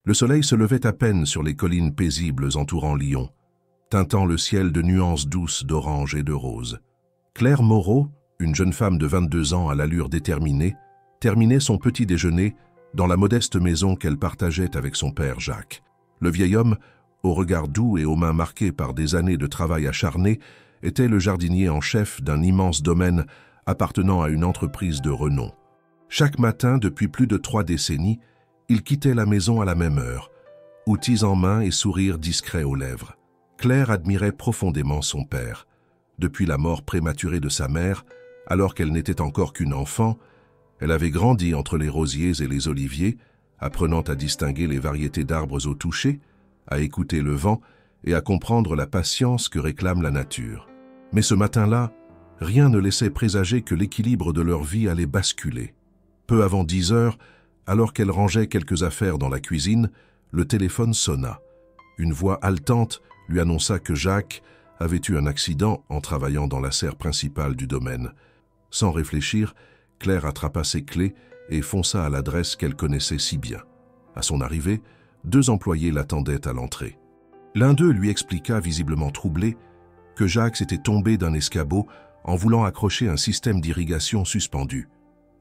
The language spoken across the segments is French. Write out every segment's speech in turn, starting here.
Le soleil se levait à peine sur les collines paisibles entourant Lyon, teintant le ciel de nuances douces d'orange et de rose. Claire Moreau, une jeune femme de 22 ans à l'allure déterminée, terminait son petit déjeuner dans la modeste maison qu'elle partageait avec son père Jacques. Le vieil homme, au regard doux et aux mains marquées par des années de travail acharné, était le jardinier en chef d'un immense domaine appartenant à une entreprise de renom. Chaque matin, depuis plus de 3 décennies, il quittait la maison à la même heure, outils en main et sourire discret aux lèvres. Claire admirait profondément son père. Depuis la mort prématurée de sa mère, alors qu'elle n'était encore qu'une enfant, elle avait grandi entre les rosiers et les oliviers, apprenant à distinguer les variétés d'arbres au toucher, à écouter le vent et à comprendre la patience que réclame la nature. Mais ce matin-là, rien ne laissait présager que l'équilibre de leur vie allait basculer. Peu avant 10 heures, alors qu'elle rangeait quelques affaires dans la cuisine, le téléphone sonna. Une voix haletante lui annonça que Jacques avait eu un accident en travaillant dans la serre principale du domaine. Sans réfléchir, Claire attrapa ses clés et fonça à l'adresse qu'elle connaissait si bien. À son arrivée, 2 employés l'attendaient à l'entrée. L'un d'eux lui expliqua, visiblement troublé, que Jacques s'était tombé d'un escabeau en voulant accrocher un système d'irrigation suspendu.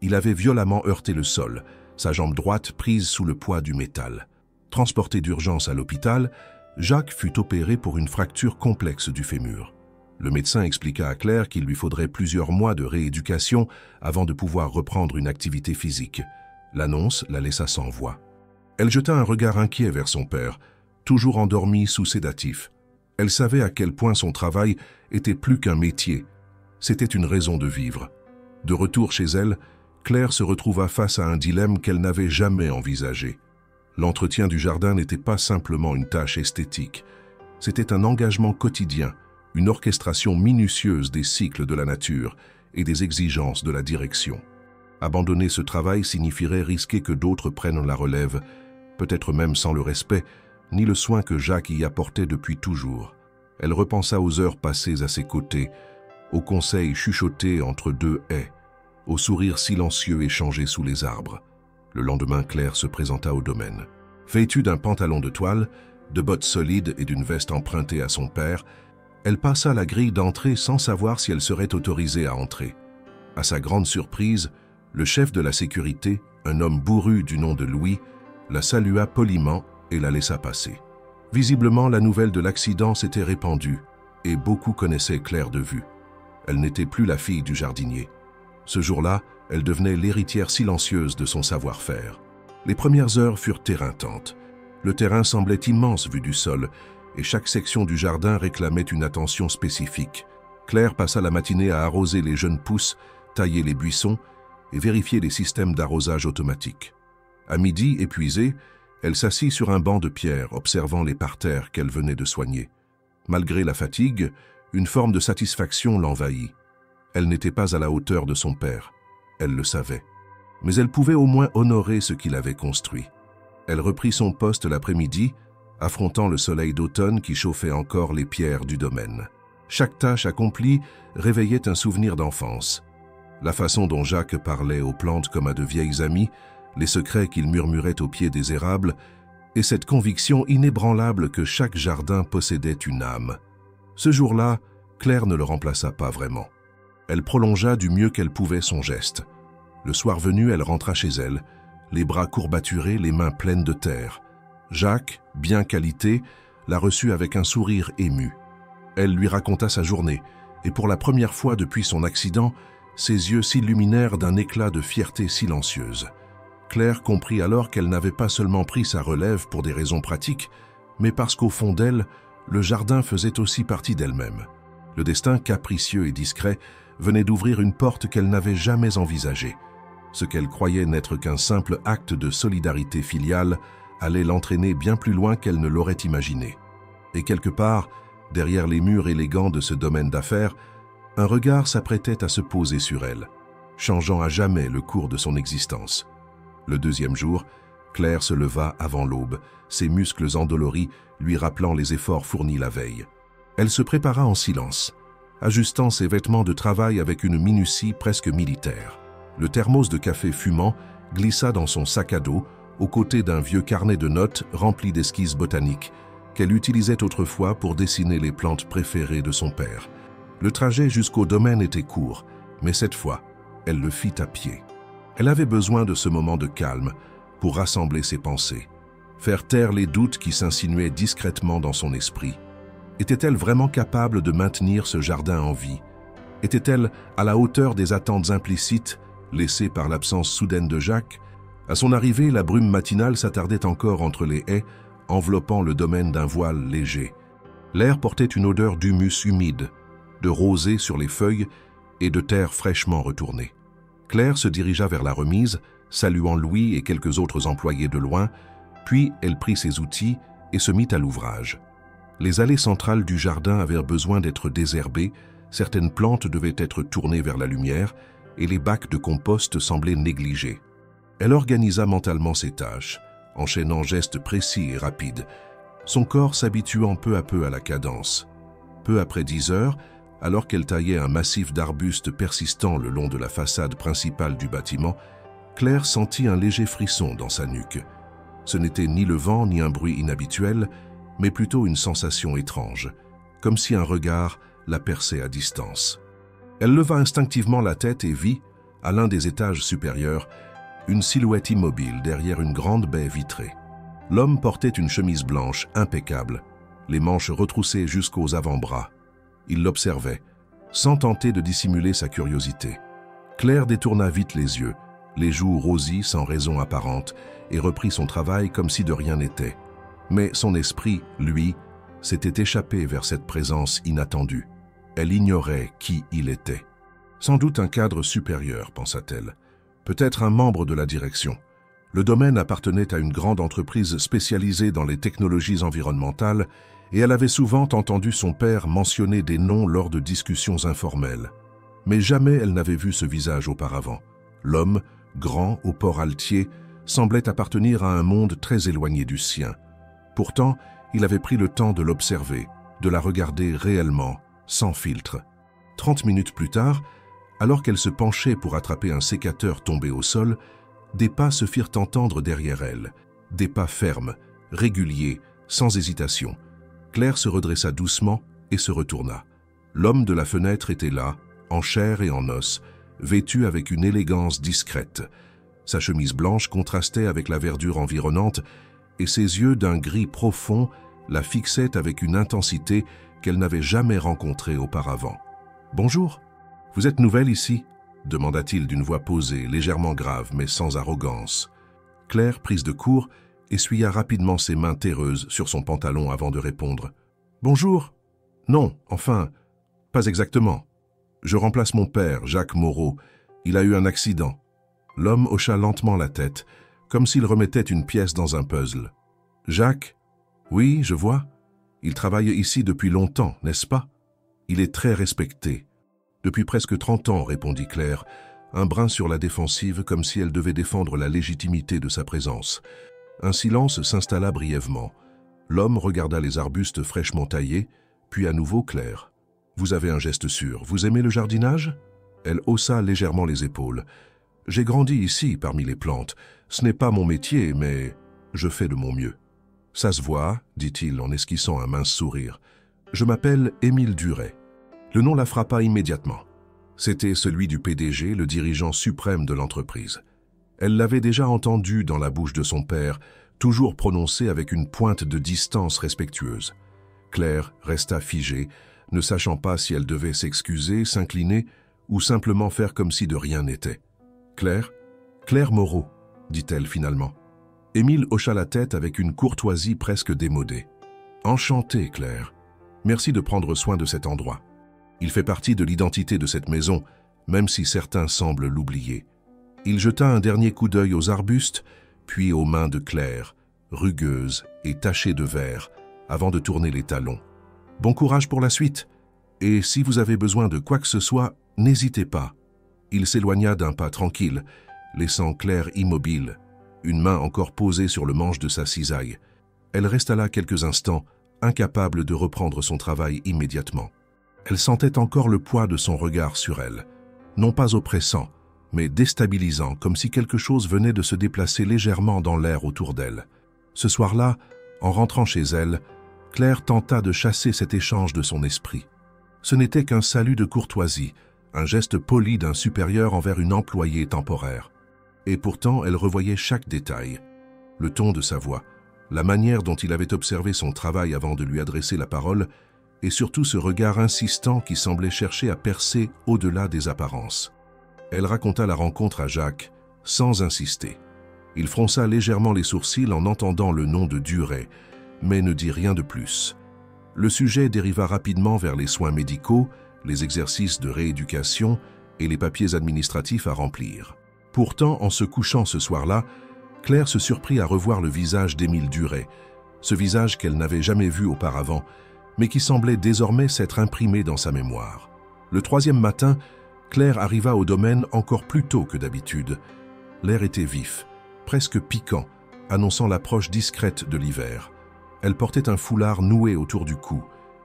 Il avait violemment heurté le sol, sa jambe droite prise sous le poids du métal. Transporté d'urgence à l'hôpital, Jacques fut opéré pour une fracture complexe du fémur. Le médecin expliqua à Claire qu'il lui faudrait plusieurs mois de rééducation avant de pouvoir reprendre une activité physique. L'annonce la laissa sans voix. Elle jeta un regard inquiet vers son père, toujours endormi sous sédatif. Elle savait à quel point son travail était plus qu'un métier. C'était une raison de vivre. De retour chez elle, Claire se retrouva face à un dilemme qu'elle n'avait jamais envisagé. L'entretien du jardin n'était pas simplement une tâche esthétique. C'était un engagement quotidien, une orchestration minutieuse des cycles de la nature et des exigences de la direction. Abandonner ce travail signifierait risquer que d'autres prennent la relève, peut-être même sans le respect, ni le soin que Jacques y apportait depuis toujours. Elle repensa aux heures passées à ses côtés, aux conseils chuchotés entre 2 haies, aux sourires silencieux échangés sous les arbres. Le lendemain, Claire se présenta au domaine. Vêtue d'un pantalon de toile, de bottes solides et d'une veste empruntée à son père, elle passa la grille d'entrée sans savoir si elle serait autorisée à entrer. À sa grande surprise, le chef de la sécurité, un homme bourru du nom de Louis, la salua poliment et la laissa passer. Visiblement, la nouvelle de l'accident s'était répandue et beaucoup connaissaient Claire de vue. Elle n'était plus la fille du jardinier. Ce jour-là, elle devenait l'héritière silencieuse de son savoir-faire. Les premières heures furent éreintantes. Le terrain semblait immense vu du sol, et chaque section du jardin réclamait une attention spécifique. Claire passa la matinée à arroser les jeunes pousses, tailler les buissons et vérifier les systèmes d'arrosage automatique. À midi, épuisée, elle s'assit sur un banc de pierre, observant les parterres qu'elle venait de soigner. Malgré la fatigue, une forme de satisfaction l'envahit. Elle n'était pas à la hauteur de son père. Elle le savait. Mais elle pouvait au moins honorer ce qu'il avait construit. Elle reprit son poste l'après-midi, affrontant le soleil d'automne qui chauffait encore les pierres du domaine. Chaque tâche accomplie réveillait un souvenir d'enfance. La façon dont Jacques parlait aux plantes comme à de vieilles amies, les secrets qu'il murmurait au pied des érables, et cette conviction inébranlable que chaque jardin possédait une âme. Ce jour-là, Claire ne le remplaça pas vraiment. Elle prolongea du mieux qu'elle pouvait son geste. Le soir venu, elle rentra chez elle, les bras courbaturés, les mains pleines de terre. Jacques, bien qualité, la reçut avec un sourire ému. Elle lui raconta sa journée, et pour la première fois depuis son accident, ses yeux s'illuminèrent d'un éclat de fierté silencieuse. Claire comprit alors qu'elle n'avait pas seulement pris sa relève pour des raisons pratiques, mais parce qu'au fond d'elle, le jardin faisait aussi partie d'elle-même. Le destin capricieux et discret venait d'ouvrir une porte qu'elle n'avait jamais envisagée. Ce qu'elle croyait n'être qu'un simple acte de solidarité filiale allait l'entraîner bien plus loin qu'elle ne l'aurait imaginé. Et quelque part, derrière les murs élégants de ce domaine d'affaires, un regard s'apprêtait à se poser sur elle, changeant à jamais le cours de son existence. Le deuxième jour, Claire se leva avant l'aube, ses muscles endoloris lui rappelant les efforts fournis la veille. Elle se prépara en silence, ajustant ses vêtements de travail avec une minutie presque militaire. Le thermos de café fumant glissa dans son sac à dos, aux côtés d'un vieux carnet de notes rempli d'esquisses botaniques qu'elle utilisait autrefois pour dessiner les plantes préférées de son père. Le trajet jusqu'au domaine était court, mais cette fois, elle le fit à pied. Elle avait besoin de ce moment de calme pour rassembler ses pensées, faire taire les doutes qui s'insinuaient discrètement dans son esprit. Était-elle vraiment capable de maintenir ce jardin en vie? Était-elle à la hauteur des attentes implicites laissées par l'absence soudaine de Jacques? À son arrivée, la brume matinale s'attardait encore entre les haies, enveloppant le domaine d'un voile léger. L'air portait une odeur d'humus humide, de rosée sur les feuilles et de terre fraîchement retournée. Claire se dirigea vers la remise, saluant Louis et quelques autres employés de loin, puis elle prit ses outils et se mit à l'ouvrage. Les allées centrales du jardin avaient besoin d'être désherbées, certaines plantes devaient être tournées vers la lumière et les bacs de compost semblaient négligés. Elle organisa mentalement ses tâches, enchaînant gestes précis et rapides, son corps s'habituant peu à peu à la cadence. Peu après 10 heures, alors qu'elle taillait un massif d'arbustes persistants le long de la façade principale du bâtiment, Claire sentit un léger frisson dans sa nuque. Ce n'était ni le vent ni un bruit inhabituel, mais plutôt une sensation étrange, comme si un regard la perçait à distance. Elle leva instinctivement la tête et vit, à l'un des étages supérieurs, une silhouette immobile derrière une grande baie vitrée. L'homme portait une chemise blanche impeccable, les manches retroussées jusqu'aux avant-bras. Il l'observait, sans tenter de dissimuler sa curiosité. Claire détourna vite les yeux, les joues rosies sans raison apparente, et reprit son travail comme si de rien n'était. Mais son esprit, lui, s'était échappé vers cette présence inattendue. Elle ignorait qui il était. Sans doute un cadre supérieur, pensa-t-elle. Peut-être un membre de la direction. Le domaine appartenait à une grande entreprise spécialisée dans les technologies environnementales et elle avait souvent entendu son père mentionner des noms lors de discussions informelles. Mais jamais elle n'avait vu ce visage auparavant. L'homme, grand au port altier, semblait appartenir à un monde très éloigné du sien. Pourtant, il avait pris le temps de l'observer, de la regarder réellement, sans filtre. 30 minutes plus tard, alors qu'elle se penchait pour attraper un sécateur tombé au sol, des pas se firent entendre derrière elle, des pas fermes, réguliers, sans hésitation. Claire se redressa doucement et se retourna. L'homme de la fenêtre était là, en chair et en os, vêtu avec une élégance discrète. Sa chemise blanche contrastait avec la verdure environnante et ses yeux d'un gris profond la fixaient avec une intensité qu'elle n'avait jamais rencontrée auparavant. « Bonjour, vous êtes nouvelle ici ?» demanda-t-il d'une voix posée, légèrement grave, mais sans arrogance. Claire, prise de court, essuya rapidement ses mains terreuses sur son pantalon avant de répondre. « Bonjour. Non, enfin, pas exactement. Je remplace mon père, Jacques Moreau. Il a eu un accident. » L'homme hocha lentement la tête, comme s'il remettait une pièce dans un puzzle. « Jacques? Oui, je vois. Il travaille ici depuis longtemps, n'est-ce pas? Il est très respecté. » « Depuis presque 30 ans, répondit Claire, un brin sur la défensive comme si elle devait défendre la légitimité de sa présence. Un silence s'installa brièvement. L'homme regarda les arbustes fraîchement taillés, puis à nouveau Claire. « Vous avez un geste sûr. Vous aimez le jardinage ?» Elle haussa légèrement les épaules. « J'ai grandi ici, parmi les plantes. Ce n'est pas mon métier, mais je fais de mon mieux. »« Ça se voit, dit-il en esquissant un mince sourire. Je m'appelle Émile Duret. » Le nom la frappa immédiatement. C'était celui du PDG, le dirigeant suprême de l'entreprise. Elle l'avait déjà entendu dans la bouche de son père, toujours prononcé avec une pointe de distance respectueuse. Claire resta figée, ne sachant pas si elle devait s'excuser, s'incliner ou simplement faire comme si de rien n'était. « Claire Moreau, dit-elle finalement. Émile hocha la tête avec une courtoisie presque démodée. « Enchanté, Claire. Merci de prendre soin de cet endroit. Il fait partie de l'identité de cette maison, même si certains semblent l'oublier. » Il jeta un dernier coup d'œil aux arbustes, puis aux mains de Claire, rugueuses et tachées de vert, avant de tourner les talons. « Bon courage pour la suite, et si vous avez besoin de quoi que ce soit, n'hésitez pas. » Il s'éloigna d'un pas tranquille, laissant Claire immobile, une main encore posée sur le manche de sa cisaille. Elle resta là quelques instants, incapable de reprendre son travail immédiatement. Elle sentait encore le poids de son regard sur elle, non pas oppressant, mais déstabilisant, comme si quelque chose venait de se déplacer légèrement dans l'air autour d'elle. Ce soir-là, en rentrant chez elle, Claire tenta de chasser cet échange de son esprit. Ce n'était qu'un salut de courtoisie, un geste poli d'un supérieur envers une employée temporaire. Et pourtant, elle revoyait chaque détail. Le ton de sa voix, la manière dont il avait observé son travail avant de lui adresser la parole, et surtout ce regard insistant qui semblait chercher à percer au-delà des apparences. Elle raconta la rencontre à Jacques, sans insister. Il fronça légèrement les sourcils en entendant le nom de Duret, mais ne dit rien de plus. Le sujet dériva rapidement vers les soins médicaux, les exercices de rééducation et les papiers administratifs à remplir. Pourtant, en se couchant ce soir-là, Claire se surprit à revoir le visage d'Émile Duret, ce visage qu'elle n'avait jamais vu auparavant, mais qui semblait désormais s'être imprimé dans sa mémoire. Le 3e matin, Claire arriva au domaine encore plus tôt que d'habitude. L'air était vif, presque piquant, annonçant l'approche discrète de l'hiver. Elle portait un foulard noué autour du cou,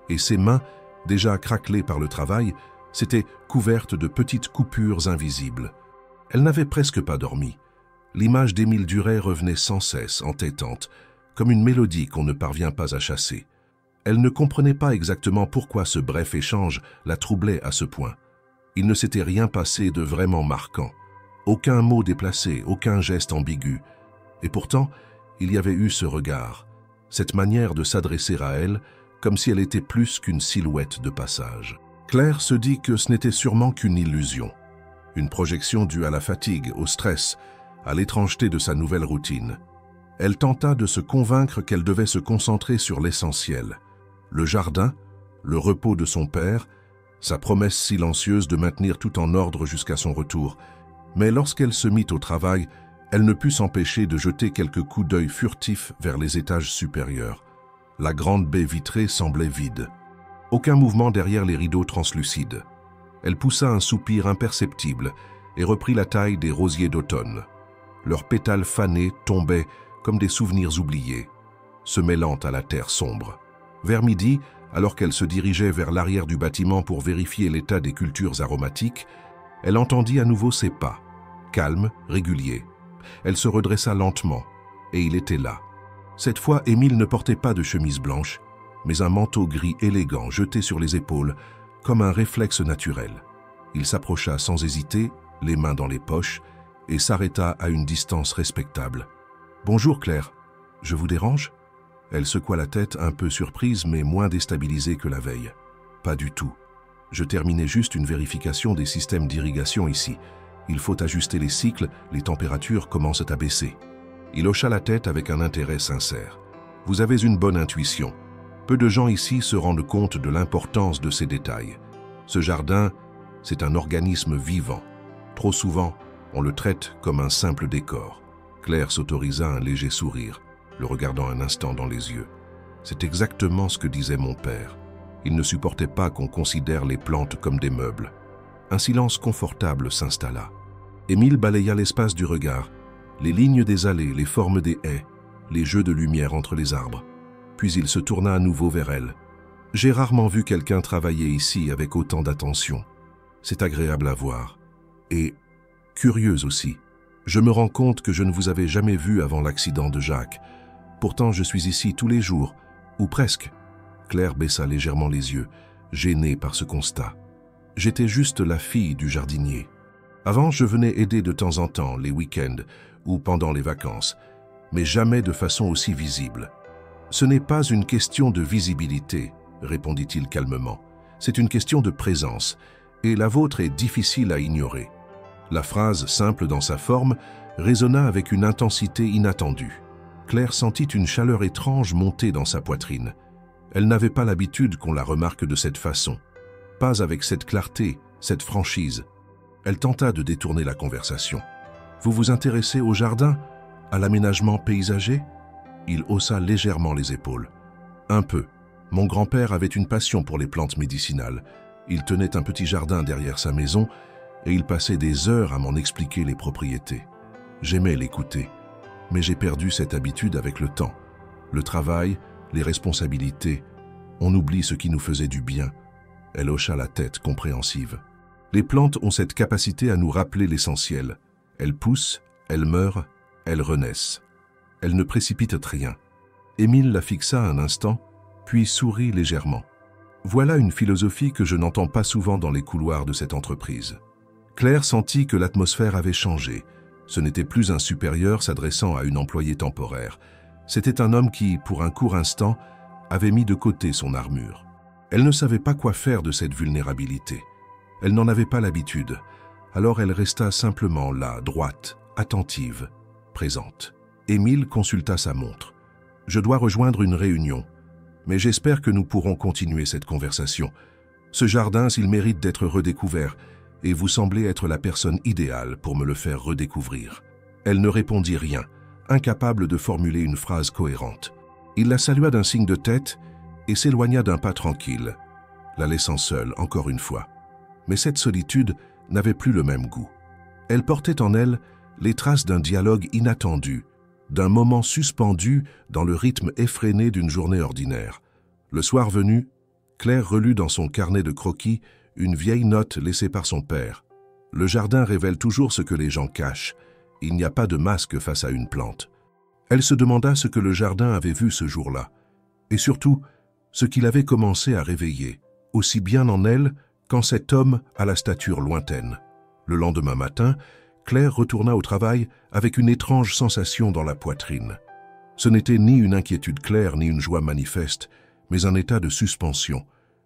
et ses mains, déjà craquelées par le travail, s'étaient couvertes de petites coupures invisibles. Elle n'avait presque pas dormi. L'image d'Émile Duret revenait sans cesse, entêtante, comme une mélodie qu'on ne parvient pas à chasser. Elle ne comprenait pas exactement pourquoi ce bref échange la troublait à ce point. Il ne s'était rien passé de vraiment marquant. Aucun mot déplacé, aucun geste ambigu. Et pourtant, il y avait eu ce regard, cette manière de s'adresser à elle, comme si elle était plus qu'une silhouette de passage. Claire se dit que ce n'était sûrement qu'une illusion, une projection due à la fatigue, au stress, à l'étrangeté de sa nouvelle routine. Elle tenta de se convaincre qu'elle devait se concentrer sur l'essentiel. Le jardin, le repos de son père, sa promesse silencieuse de maintenir tout en ordre jusqu'à son retour. Mais lorsqu'elle se mit au travail, elle ne put s'empêcher de jeter quelques coups d'œil furtifs vers les étages supérieurs. La grande baie vitrée semblait vide. Aucun mouvement derrière les rideaux translucides. Elle poussa un soupir imperceptible et reprit la taille des rosiers d'automne. Leurs pétales fanés tombaient comme des souvenirs oubliés, se mêlant à la terre sombre. Vers midi, alors qu'elle se dirigeait vers l'arrière du bâtiment pour vérifier l'état des cultures aromatiques, elle entendit à nouveau ses pas, calmes, réguliers. Elle se redressa lentement, et il était là. Cette fois, Émile ne portait pas de chemise blanche, mais un manteau gris élégant jeté sur les épaules, comme un réflexe naturel. Il s'approcha sans hésiter, les mains dans les poches, et s'arrêta à une distance respectable. « Bonjour Claire, je vous dérange ?» Elle secoua la tête, un peu surprise, mais moins déstabilisée que la veille. « Pas du tout. Je terminais juste une vérification des systèmes d'irrigation ici. Il faut ajuster les cycles, les températures commencent à baisser. » Il hocha la tête avec un intérêt sincère. « Vous avez une bonne intuition. Peu de gens ici se rendent compte de l'importance de ces détails. Ce jardin, c'est un organisme vivant. Trop souvent, on le traite comme un simple décor. » Claire s'autorisa un léger sourire, le regardant un instant dans les yeux. C'est exactement ce que disait mon père. Il ne supportait pas qu'on considère les plantes comme des meubles. Un silence confortable s'installa. Émile balaya l'espace du regard, les lignes des allées, les formes des haies, les jeux de lumière entre les arbres. Puis il se tourna à nouveau vers elle. « J'ai rarement vu quelqu'un travailler ici avec autant d'attention. C'est agréable à voir. Et curieuse aussi. Je me rends compte que je ne vous avais jamais vu avant l'accident de Jacques. Pourtant, je suis ici tous les jours, ou presque. » Claire baissa légèrement les yeux, gênée par ce constat. « J'étais juste la fille du jardinier. Avant, je venais aider de temps en temps, les week-ends ou pendant les vacances, mais jamais de façon aussi visible. Ce n'est pas une question de visibilité, répondit-il calmement. C'est une question de présence, et la vôtre est difficile à ignorer. » La phrase, simple dans sa forme, résonna avec une intensité inattendue. Claire sentit une chaleur étrange monter dans sa poitrine. Elle n'avait pas l'habitude qu'on la remarque de cette façon. Pas avec cette clarté, cette franchise. Elle tenta de détourner la conversation. « Vous vous intéressez au jardin, à l'aménagement paysager ?» Il haussa légèrement les épaules. « Un peu. Mon grand-père avait une passion pour les plantes médicinales. Il tenait un petit jardin derrière sa maison et il passait des heures à m'en expliquer les propriétés. J'aimais l'écouter, mais j'ai perdu cette habitude avec le temps. Le travail, les responsabilités, on oublie ce qui nous faisait du bien. » Elle hocha la tête compréhensive. Les plantes ont cette capacité à nous rappeler l'essentiel. Elles poussent, elles meurent, elles renaissent. Elles ne précipitent rien. Émile la fixa un instant, puis sourit légèrement. Voilà une philosophie que je n'entends pas souvent dans les couloirs de cette entreprise. Claire sentit que l'atmosphère avait changé. Ce n'était plus un supérieur s'adressant à une employée temporaire. C'était un homme qui, pour un court instant, avait mis de côté son armure. Elle ne savait pas quoi faire de cette vulnérabilité. Elle n'en avait pas l'habitude. Alors elle resta simplement là, droite, attentive, présente. Émile consulta sa montre. « Je dois rejoindre une réunion, mais j'espère que nous pourrons continuer cette conversation. Ce jardin, s'il mérite d'être redécouvert, et vous semblez être la personne idéale pour me le faire redécouvrir. » Elle ne répondit rien, incapable de formuler une phrase cohérente. Il la salua d'un signe de tête et s'éloigna d'un pas tranquille, la laissant seule, encore une fois. Mais cette solitude n'avait plus le même goût. Elle portait en elle les traces d'un dialogue inattendu, d'un moment suspendu dans le rythme effréné d'une journée ordinaire. Le soir venu, Claire relut dans son carnet de croquis une vieille note laissée par son père. Le jardin révèle toujours ce que les gens cachent. Il n'y a pas de masque face à une plante. Elle se demanda ce que le jardin avait vu ce jour-là, et surtout, ce qu'il avait commencé à réveiller, aussi bien en elle qu'en cet homme à la stature lointaine. Le lendemain matin, Claire retourna au travail avec une étrange sensation dans la poitrine. Ce n'était ni une inquiétude claire ni une joie manifeste, mais un état de suspension,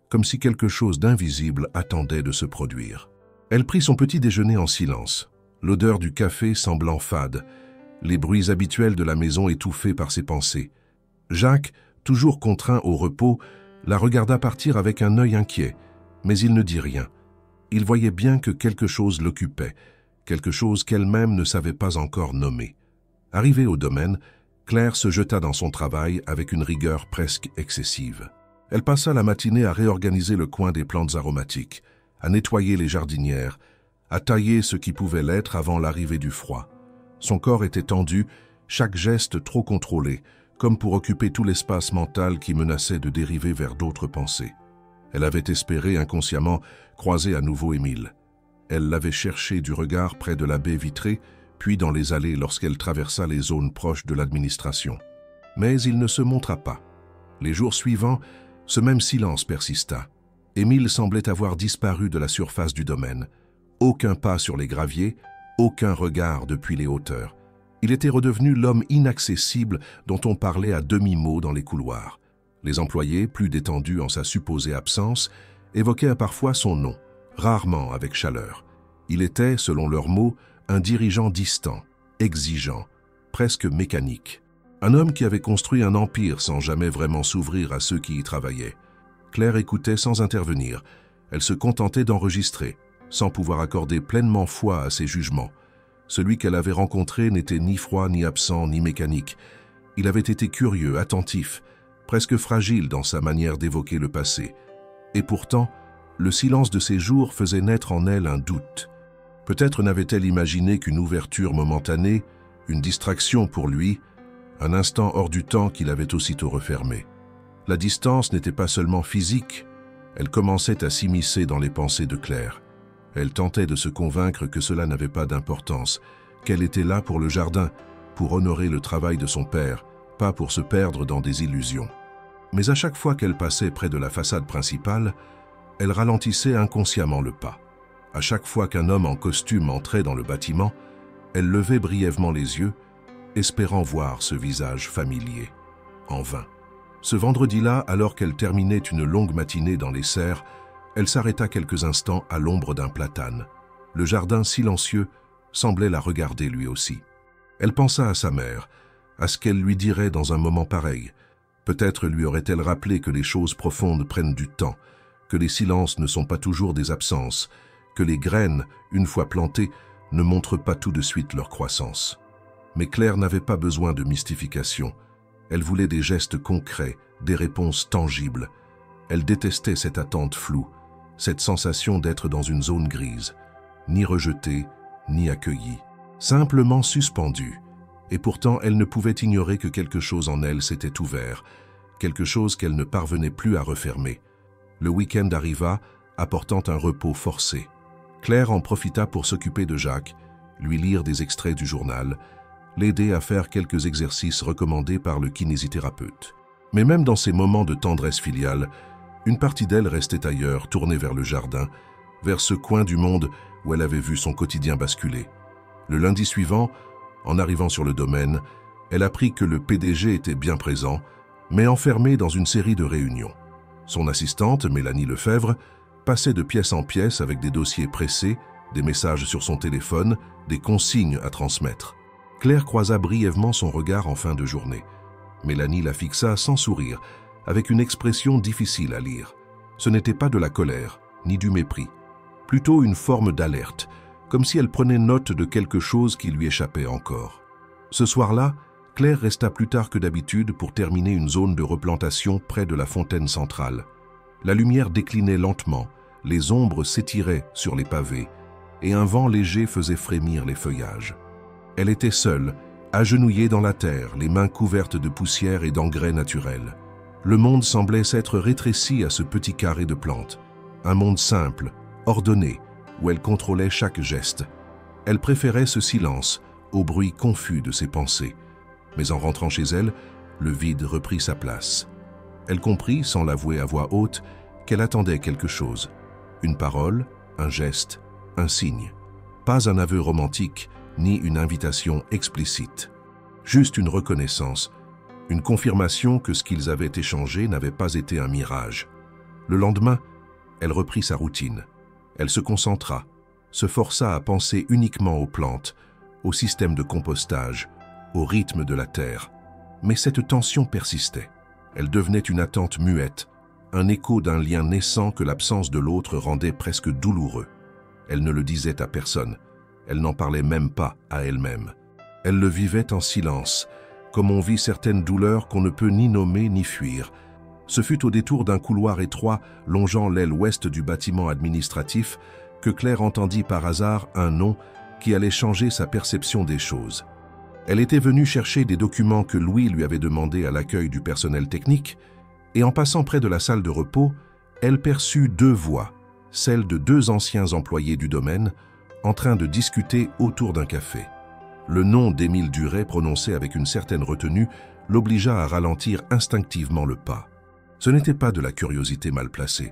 comme si quelque chose d'invisible attendait de se produire. Elle prit son petit déjeuner en silence, l'odeur du café semblant fade, les bruits habituels de la maison étouffés par ses pensées. Jacques, toujours contraint au repos, la regarda partir avec un œil inquiet, mais il ne dit rien. Il voyait bien que quelque chose l'occupait, quelque chose qu'elle-même ne savait pas encore nommer. Arrivée au domaine, Claire se jeta dans son travail avec une rigueur presque excessive. Elle passa la matinée à réorganiser le coin des plantes aromatiques, à nettoyer les jardinières, à tailler ce qui pouvait l'être avant l'arrivée du froid. Son corps était tendu, chaque geste trop contrôlé, comme pour occuper tout l'espace mental qui menaçait de dériver vers d'autres pensées. Elle avait espéré inconsciemment croiser à nouveau Émile. Elle l'avait cherché du regard près de la baie vitrée, puis dans les allées lorsqu'elle traversa les zones proches de l'administration. Mais il ne se montra pas. Les jours suivants, ce même silence persista. Émile semblait avoir disparu de la surface du domaine. Aucun pas sur les graviers, aucun regard depuis les hauteurs. Il était redevenu l'homme inaccessible dont on parlait à demi-mot dans les couloirs. Les employés, plus détendus en sa supposée absence, évoquaient parfois son nom, rarement avec chaleur. Il était, selon leurs mots, un dirigeant distant, exigeant, presque mécanique. Un homme qui avait construit un empire sans jamais vraiment s'ouvrir à ceux qui y travaillaient. Claire écoutait sans intervenir. Elle se contentait d'enregistrer, sans pouvoir accorder pleinement foi à ses jugements. Celui qu'elle avait rencontré n'était ni froid, ni absent, ni mécanique. Il avait été curieux, attentif, presque fragile dans sa manière d'évoquer le passé. Et pourtant, le silence de ses jours faisait naître en elle un doute. Peut-être n'avait-elle imaginé qu'une ouverture momentanée, une distraction pour lui, un instant hors du temps qu'il avait aussitôt refermé. La distance n'était pas seulement physique, elle commençait à s'immiscer dans les pensées de Claire. Elle tentait de se convaincre que cela n'avait pas d'importance, qu'elle était là pour le jardin, pour honorer le travail de son père, pas pour se perdre dans des illusions. Mais à chaque fois qu'elle passait près de la façade principale, elle ralentissait inconsciemment le pas. À chaque fois qu'un homme en costume entrait dans le bâtiment, elle levait brièvement les yeux, espérant voir ce visage familier. En vain. Ce vendredi-là, alors qu'elle terminait une longue matinée dans les serres, elle s'arrêta quelques instants à l'ombre d'un platane. Le jardin silencieux semblait la regarder lui aussi. Elle pensa à sa mère, à ce qu'elle lui dirait dans un moment pareil. Peut-être lui aurait-elle rappelé que les choses profondes prennent du temps, que les silences ne sont pas toujours des absences, que les graines, une fois plantées, ne montrent pas tout de suite leur croissance. Mais Claire n'avait pas besoin de mystification. Elle voulait des gestes concrets, des réponses tangibles. Elle détestait cette attente floue, cette sensation d'être dans une zone grise, ni rejetée, ni accueillie, simplement suspendue. Et pourtant, elle ne pouvait ignorer que quelque chose en elle s'était ouvert, quelque chose qu'elle ne parvenait plus à refermer. Le week-end arriva, apportant un repos forcé. Claire en profita pour s'occuper de Jacques, lui lire des extraits du journal, l'aider à faire quelques exercices recommandés par le kinésithérapeute. Mais même dans ces moments de tendresse filiale, une partie d'elle restait ailleurs, tournée vers le jardin, vers ce coin du monde où elle avait vu son quotidien basculer. Le lundi suivant, en arrivant sur le domaine, elle apprit que le PDG était bien présent, mais enfermé dans une série de réunions. Son assistante, Mélanie Lefebvre, passait de pièce en pièce avec des dossiers pressés, des messages sur son téléphone, des consignes à transmettre. Claire croisa brièvement son regard en fin de journée. Mélanie la fixa sans sourire, avec une expression difficile à lire. Ce n'était pas de la colère, ni du mépris, plutôt une forme d'alerte, comme si elle prenait note de quelque chose qui lui échappait encore. Ce soir-là, Claire resta plus tard que d'habitude pour terminer une zone de replantation près de la fontaine centrale. La lumière déclinait lentement, les ombres s'étiraient sur les pavés, et un vent léger faisait frémir les feuillages. Elle était seule, agenouillée dans la terre, les mains couvertes de poussière et d'engrais naturels. Le monde semblait s'être rétréci à ce petit carré de plantes. Un monde simple, ordonné, où elle contrôlait chaque geste. Elle préférait ce silence au bruit confus de ses pensées. Mais en rentrant chez elle, le vide reprit sa place. Elle comprit, sans l'avouer à voix haute, qu'elle attendait quelque chose. Une parole, un geste, un signe. Pas un aveu romantique, ni une invitation explicite. Juste une reconnaissance, une confirmation que ce qu'ils avaient échangé n'avait pas été un mirage. Le lendemain, elle reprit sa routine. Elle se concentra, se força à penser uniquement aux plantes, au système de compostage, au rythme de la terre. Mais cette tension persistait. Elle devenait une attente muette, un écho d'un lien naissant que l'absence de l'autre rendait presque douloureux. Elle ne le disait à personne. Elle n'en parlait même pas à elle-même. Elle le vivait en silence, comme on vit certaines douleurs qu'on ne peut ni nommer ni fuir. Ce fut au détour d'un couloir étroit longeant l'aile ouest du bâtiment administratif que Claire entendit par hasard un nom qui allait changer sa perception des choses. Elle était venue chercher des documents que Louis lui avait demandés à l'accueil du personnel technique, et en passant près de la salle de repos, elle perçut deux voix, celle de deux anciens employés du domaine, en train de discuter autour d'un café. Le nom d'Émile Duret, prononcé avec une certaine retenue, l'obligea à ralentir instinctivement le pas. Ce n'était pas de la curiosité mal placée,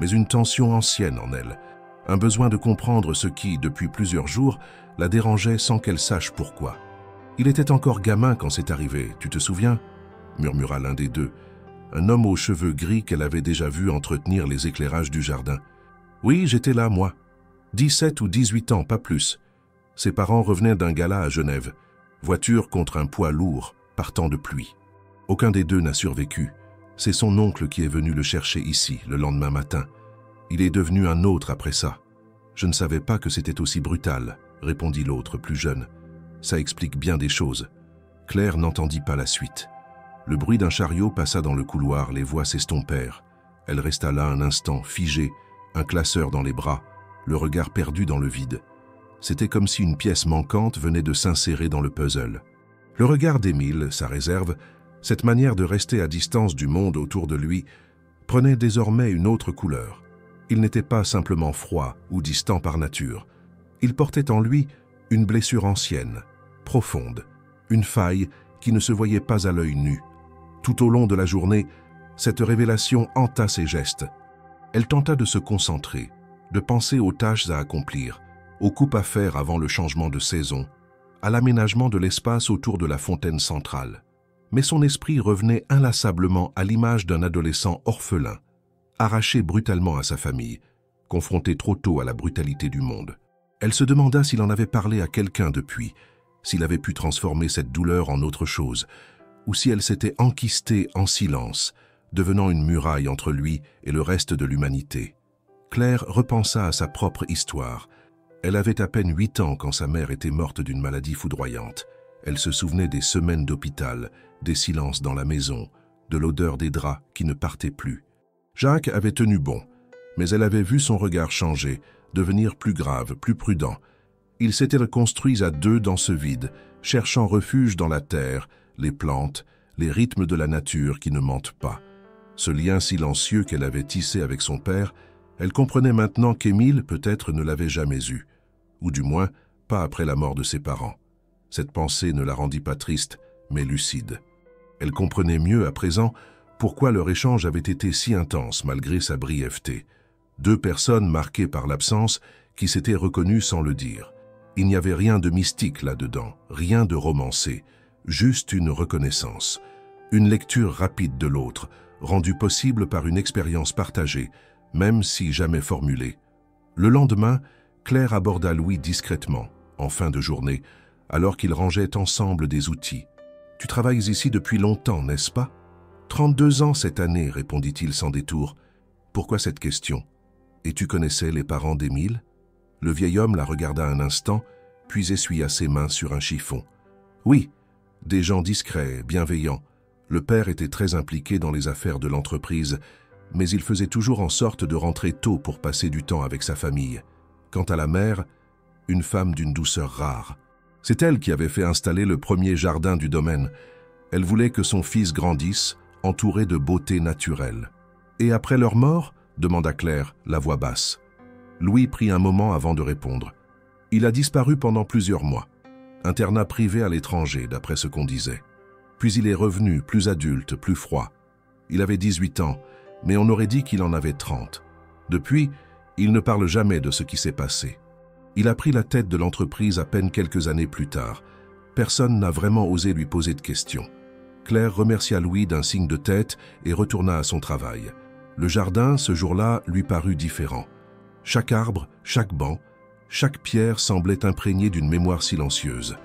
mais une tension ancienne en elle, un besoin de comprendre ce qui, depuis plusieurs jours, la dérangeait sans qu'elle sache pourquoi. « Il était encore gamin quand c'est arrivé, tu te souviens ?» murmura l'un des deux, un homme aux cheveux gris qu'elle avait déjà vu entretenir les éclairages du jardin. « Oui, j'étais là, moi. 17 ou 18 ans, pas plus. Ses parents revenaient d'un gala à Genève, voiture contre un poids lourd, partant de pluie. Aucun des deux n'a survécu. C'est son oncle qui est venu le chercher ici, le lendemain matin. Il est devenu un autre après ça. Je ne savais pas que c'était aussi brutal, répondit l'autre, plus jeune. Ça explique bien des choses. Claire n'entendit pas la suite. Le bruit d'un chariot passa dans le couloir, les voix s'estompèrent. Elle resta là un instant, figée, un classeur dans les bras, le regard perdu dans le vide. C'était comme si une pièce manquante venait de s'insérer dans le puzzle. Le regard d'Émile, sa réserve, cette manière de rester à distance du monde autour de lui, prenait désormais une autre couleur. Il n'était pas simplement froid ou distant par nature. Il portait en lui une blessure ancienne, profonde, une faille qui ne se voyait pas à l'œil nu. Tout au long de la journée, cette révélation hanta ses gestes. Elle tenta de se concentrer, de penser aux tâches à accomplir, aux coupes à faire avant le changement de saison, à l'aménagement de l'espace autour de la fontaine centrale. Mais son esprit revenait inlassablement à l'image d'un adolescent orphelin, arraché brutalement à sa famille, confronté trop tôt à la brutalité du monde. Elle se demanda s'il en avait parlé à quelqu'un depuis, s'il avait pu transformer cette douleur en autre chose, ou si elle s'était enquistée en silence, devenant une muraille entre lui et le reste de l'humanité. Claire repensa à sa propre histoire. Elle avait à peine 8 ans quand sa mère était morte d'une maladie foudroyante. Elle se souvenait des semaines d'hôpital, des silences dans la maison, de l'odeur des draps qui ne partaient plus. Jacques avait tenu bon, mais elle avait vu son regard changer, devenir plus grave, plus prudent. Ils s'étaient reconstruits à deux dans ce vide, cherchant refuge dans la terre, les plantes, les rythmes de la nature qui ne mentent pas. Ce lien silencieux qu'elle avait tissé avec son père, Elle comprenait maintenant qu'Émile peut-être ne l'avait jamais eue, ou du moins pas après la mort de ses parents. Cette pensée ne la rendit pas triste, mais lucide. Elle comprenait mieux à présent pourquoi leur échange avait été si intense malgré sa brièveté. Deux personnes marquées par l'absence qui s'étaient reconnues sans le dire. Il n'y avait rien de mystique là-dedans, rien de romancé, juste une reconnaissance, une lecture rapide de l'autre, rendue possible par une expérience partagée, même si jamais formulée. Le lendemain, Claire aborda Louis discrètement, en fin de journée, alors qu'ils rangeaient ensemble des outils. « Tu travailles ici depuis longtemps, n'est-ce pas ?»« 32 ans cette année, répondit-il sans détour. « Pourquoi cette question? Et tu connaissais les parents d'Émile ?» Le vieil homme la regarda un instant, puis essuya ses mains sur un chiffon. « Oui, des gens discrets, bienveillants. Le père était très impliqué dans les affaires de l'entreprise, mais il faisait toujours en sorte de rentrer tôt pour passer du temps avec sa famille. Quant à la mère, une femme d'une douceur rare. C'est elle qui avait fait installer le premier jardin du domaine. Elle voulait que son fils grandisse, entouré de beauté naturelle. « Et après leur mort ?» demanda Claire, la voix basse. Louis prit un moment avant de répondre. « Il a disparu pendant plusieurs mois. Internat privé à l'étranger, d'après ce qu'on disait. Puis il est revenu, plus adulte, plus froid. Il avait 18 ans, mais on aurait dit qu'il en avait 30. Depuis, il ne parle jamais de ce qui s'est passé. Il a pris la tête de l'entreprise à peine quelques années plus tard. Personne n'a vraiment osé lui poser de questions. » Claire remercia Louis d'un signe de tête et retourna à son travail. Le jardin, ce jour-là, lui parut différent. Chaque arbre, chaque banc, chaque pierre semblait imprégnée d'une mémoire silencieuse.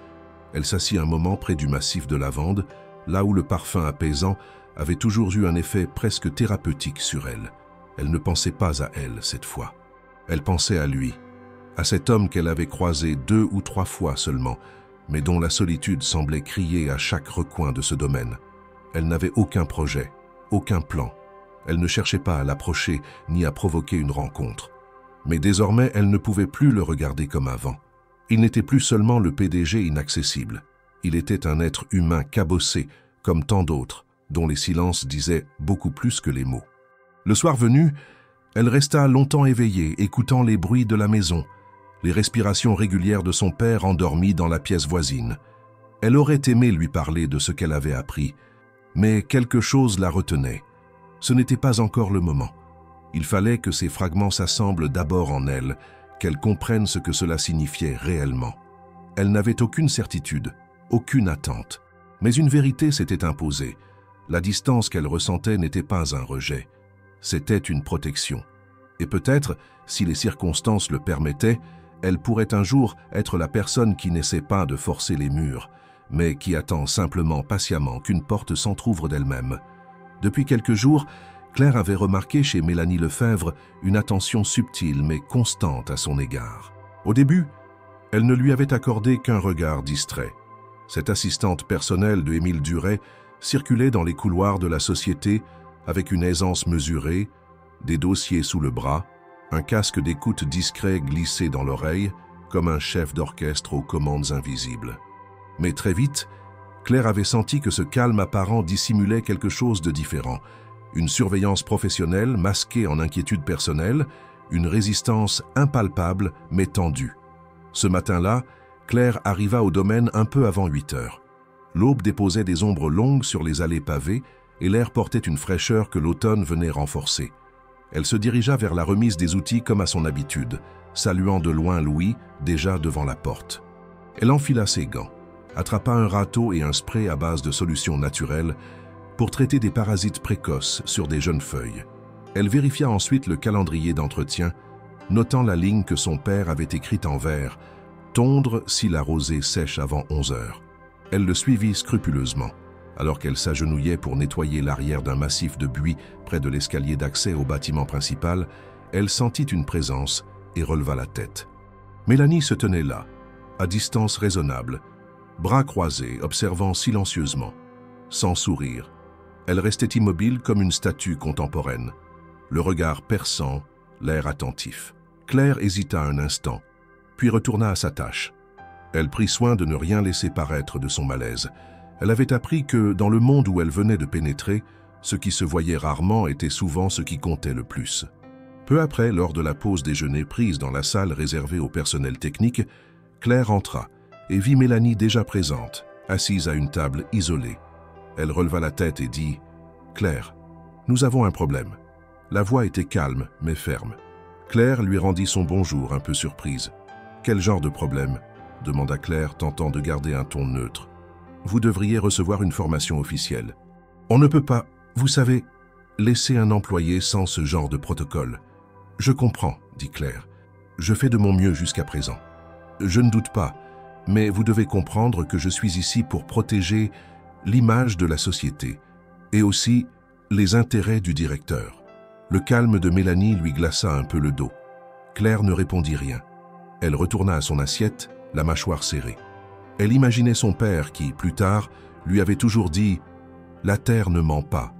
Elle s'assit un moment près du massif de lavande, là où le parfum apaisant avait toujours eu un effet presque thérapeutique sur elle. Elle ne pensait pas à elle cette fois. Elle pensait à lui, à cet homme qu'elle avait croisé 2 ou 3 fois seulement, mais dont la solitude semblait crier à chaque recoin de ce domaine. Elle n'avait aucun projet, aucun plan. Elle ne cherchait pas à l'approcher ni à provoquer une rencontre. Mais désormais, elle ne pouvait plus le regarder comme avant. Il n'était plus seulement le PDG inaccessible. Il était un être humain cabossé, comme tant d'autres, dont les silences disaient beaucoup plus que les mots. Le soir venu, elle resta longtemps éveillée, écoutant les bruits de la maison, les respirations régulières de son père endormi dans la pièce voisine. Elle aurait aimé lui parler de ce qu'elle avait appris, mais quelque chose la retenait. Ce n'était pas encore le moment. Il fallait que ces fragments s'assemblent d'abord en elle, qu'elle comprenne ce que cela signifiait réellement. Elle n'avait aucune certitude, aucune attente, mais une vérité s'était imposée. La distance qu'elle ressentait n'était pas un rejet, c'était une protection. Et peut-être, si les circonstances le permettaient, elle pourrait un jour être la personne qui n'essaie pas de forcer les murs, mais qui attend simplement patiemment qu'une porte s'entr'ouvre d'elle-même. Depuis quelques jours, Claire avait remarqué chez Mélanie Lefebvre une attention subtile mais constante à son égard. Au début, elle ne lui avait accordé qu'un regard distrait. Cette assistante personnelle de Émile Duret circulait dans les couloirs de la société avec une aisance mesurée, des dossiers sous le bras, un casque d'écoute discret glissé dans l'oreille, comme un chef d'orchestre aux commandes invisibles. Mais très vite, Claire avait senti que ce calme apparent dissimulait quelque chose de différent. Une surveillance professionnelle masquée en inquiétude personnelle, une résistance impalpable mais tendue. Ce matin-là, Claire arriva au domaine un peu avant 8 heures. L'aube déposait des ombres longues sur les allées pavées et l'air portait une fraîcheur que l'automne venait renforcer. Elle se dirigea vers la remise des outils comme à son habitude, saluant de loin Louis, déjà devant la porte. Elle enfila ses gants, attrapa un râteau et un spray à base de solutions naturelles pour traiter des parasites précoces sur des jeunes feuilles. Elle vérifia ensuite le calendrier d'entretien, notant la ligne que son père avait écrite en vert, « Tondre si la rosée sèche avant 11 heures ». Elle le suivit scrupuleusement, alors qu'elle s'agenouillait pour nettoyer l'arrière d'un massif de buis près de l'escalier d'accès au bâtiment principal. Elle sentit une présence et releva la tête. Mélanie se tenait là, à distance raisonnable, bras croisés, observant silencieusement, sans sourire. Elle restait immobile comme une statue contemporaine, le regard perçant, l'air attentif. Claire hésita un instant, puis retourna à sa tâche. Elle prit soin de ne rien laisser paraître de son malaise. Elle avait appris que, dans le monde où elle venait de pénétrer, ce qui se voyait rarement était souvent ce qui comptait le plus. Peu après, lors de la pause déjeuner prise dans la salle réservée au personnel technique, Claire entra et vit Mélanie déjà présente, assise à une table isolée. Elle releva la tête et dit « Claire, nous avons un problème. » La voix était calme, mais ferme. Claire lui rendit son bonjour, un peu surprise. « Quel genre de problème ?» demanda Claire, tentant de garder un ton neutre. « Vous devriez recevoir une formation officielle. On ne peut pas, vous savez, laisser un employé sans ce genre de protocole. »« Je comprends, » dit Claire. « Je fais de mon mieux jusqu'à présent. Je ne doute pas, mais vous devez comprendre que je suis ici pour protéger l'image de la société et aussi les intérêts du directeur. » Le calme de Mélanie lui glaça un peu le dos. Claire ne répondit rien. Elle retourna à son assiette, la mâchoire serrée. Elle imaginait son père qui, plus tard, lui avait toujours dit « La terre ne ment pas ».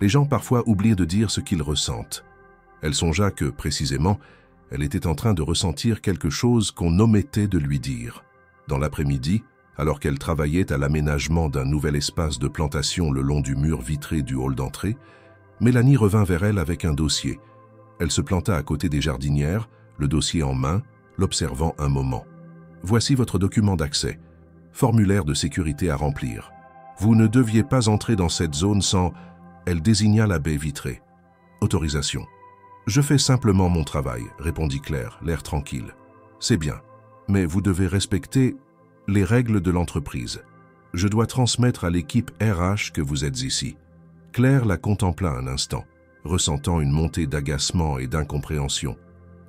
Les gens parfois oublient de dire ce qu'ils ressentent. Elle songea que, précisément, elle était en train de ressentir quelque chose qu'on omettait de lui dire. Dans l'après-midi, alors qu'elle travaillait à l'aménagement d'un nouvel espace de plantation le long du mur vitré du hall d'entrée, Mélanie revint vers elle avec un dossier. Elle se planta à côté des jardinières, le dossier en main, l'observant un moment. « Voici votre document d'accès. Formulaire de sécurité à remplir. Vous ne deviez pas entrer dans cette zone sans... » Elle désigna la baie vitrée. « Autorisation. »« Je fais simplement mon travail, » répondit Claire, l'air tranquille. « C'est bien, mais vous devez respecter les règles de l'entreprise. Je dois transmettre à l'équipe RH que vous êtes ici. » Claire la contempla un instant, ressentant une montée d'agacement et d'incompréhension.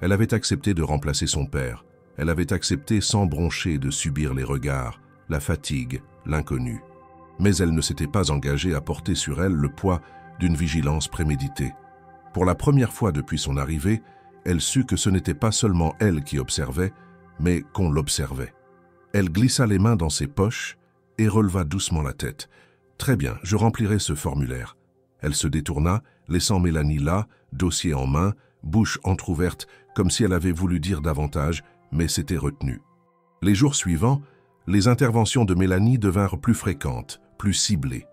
Elle avait accepté de remplacer son père. Elle avait accepté sans broncher de subir les regards, la fatigue, l'inconnu. Mais elle ne s'était pas engagée à porter sur elle le poids d'une vigilance préméditée. Pour la première fois depuis son arrivée, elle sut que ce n'était pas seulement elle qui observait, mais qu'on l'observait. Elle glissa les mains dans ses poches et releva doucement la tête. « Très bien, je remplirai ce formulaire. » Elle se détourna, laissant Mélanie là, dossier en main, bouche entr'ouverte, comme si elle avait voulu dire davantage, mais s'était retenue. Les jours suivants, les interventions de Mélanie devinrent plus fréquentes, plus ciblées.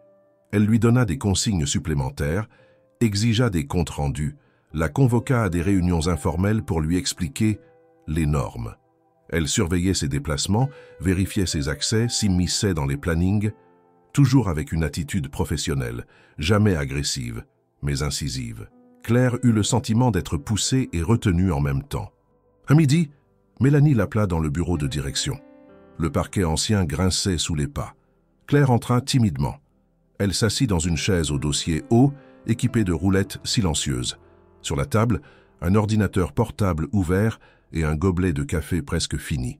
Elle lui donna des consignes supplémentaires, exigea des comptes rendus, la convoqua à des réunions informelles pour lui expliquer les normes. Elle surveillait ses déplacements, vérifiait ses accès, s'immisçait dans les plannings, toujours avec une attitude professionnelle, jamais agressive, mais incisive. Claire eut le sentiment d'être poussée et retenue en même temps. À midi, Mélanie l'appela dans le bureau de direction. Le parquet ancien grinçait sous les pas. Claire entra timidement. Elle s'assit dans une chaise au dossier haut, équipée de roulettes silencieuses. Sur la table, un ordinateur portable ouvert et un gobelet de café presque fini.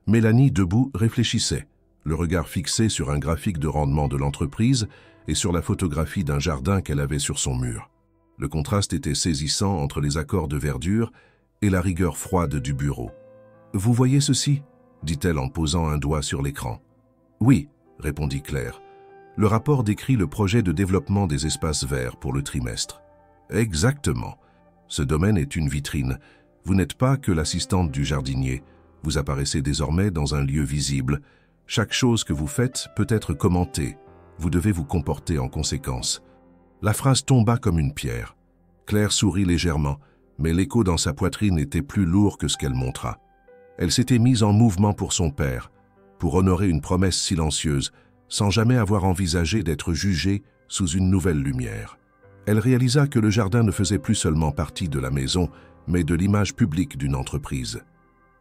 Mélanie, debout, réfléchissait, le regard fixé sur un graphique de rendement de l'entreprise et sur la photographie d'un jardin qu'elle avait sur son mur. Le contraste était saisissant entre les accords de verdure et la rigueur froide du bureau. « Vous voyez ceci ?» dit-elle en posant un doigt sur l'écran. « Oui », répondit Claire. « Le rapport décrit le projet de développement des espaces verts pour le trimestre. »« Exactement. Ce domaine est une vitrine. Vous n'êtes pas que l'assistante du jardinier. Vous apparaissez désormais dans un lieu visible. Chaque chose que vous faites peut être commentée. Vous devez vous comporter en conséquence. » La phrase tomba comme une pierre. Claire sourit légèrement, mais l'écho dans sa poitrine était plus lourd que ce qu'elle montra. Elle s'était mise en mouvement pour son père, pour honorer une promesse silencieuse, sans jamais avoir envisagé d'être jugée sous une nouvelle lumière. Elle réalisa que le jardin ne faisait plus seulement partie de la maison, mais de l'image publique d'une entreprise,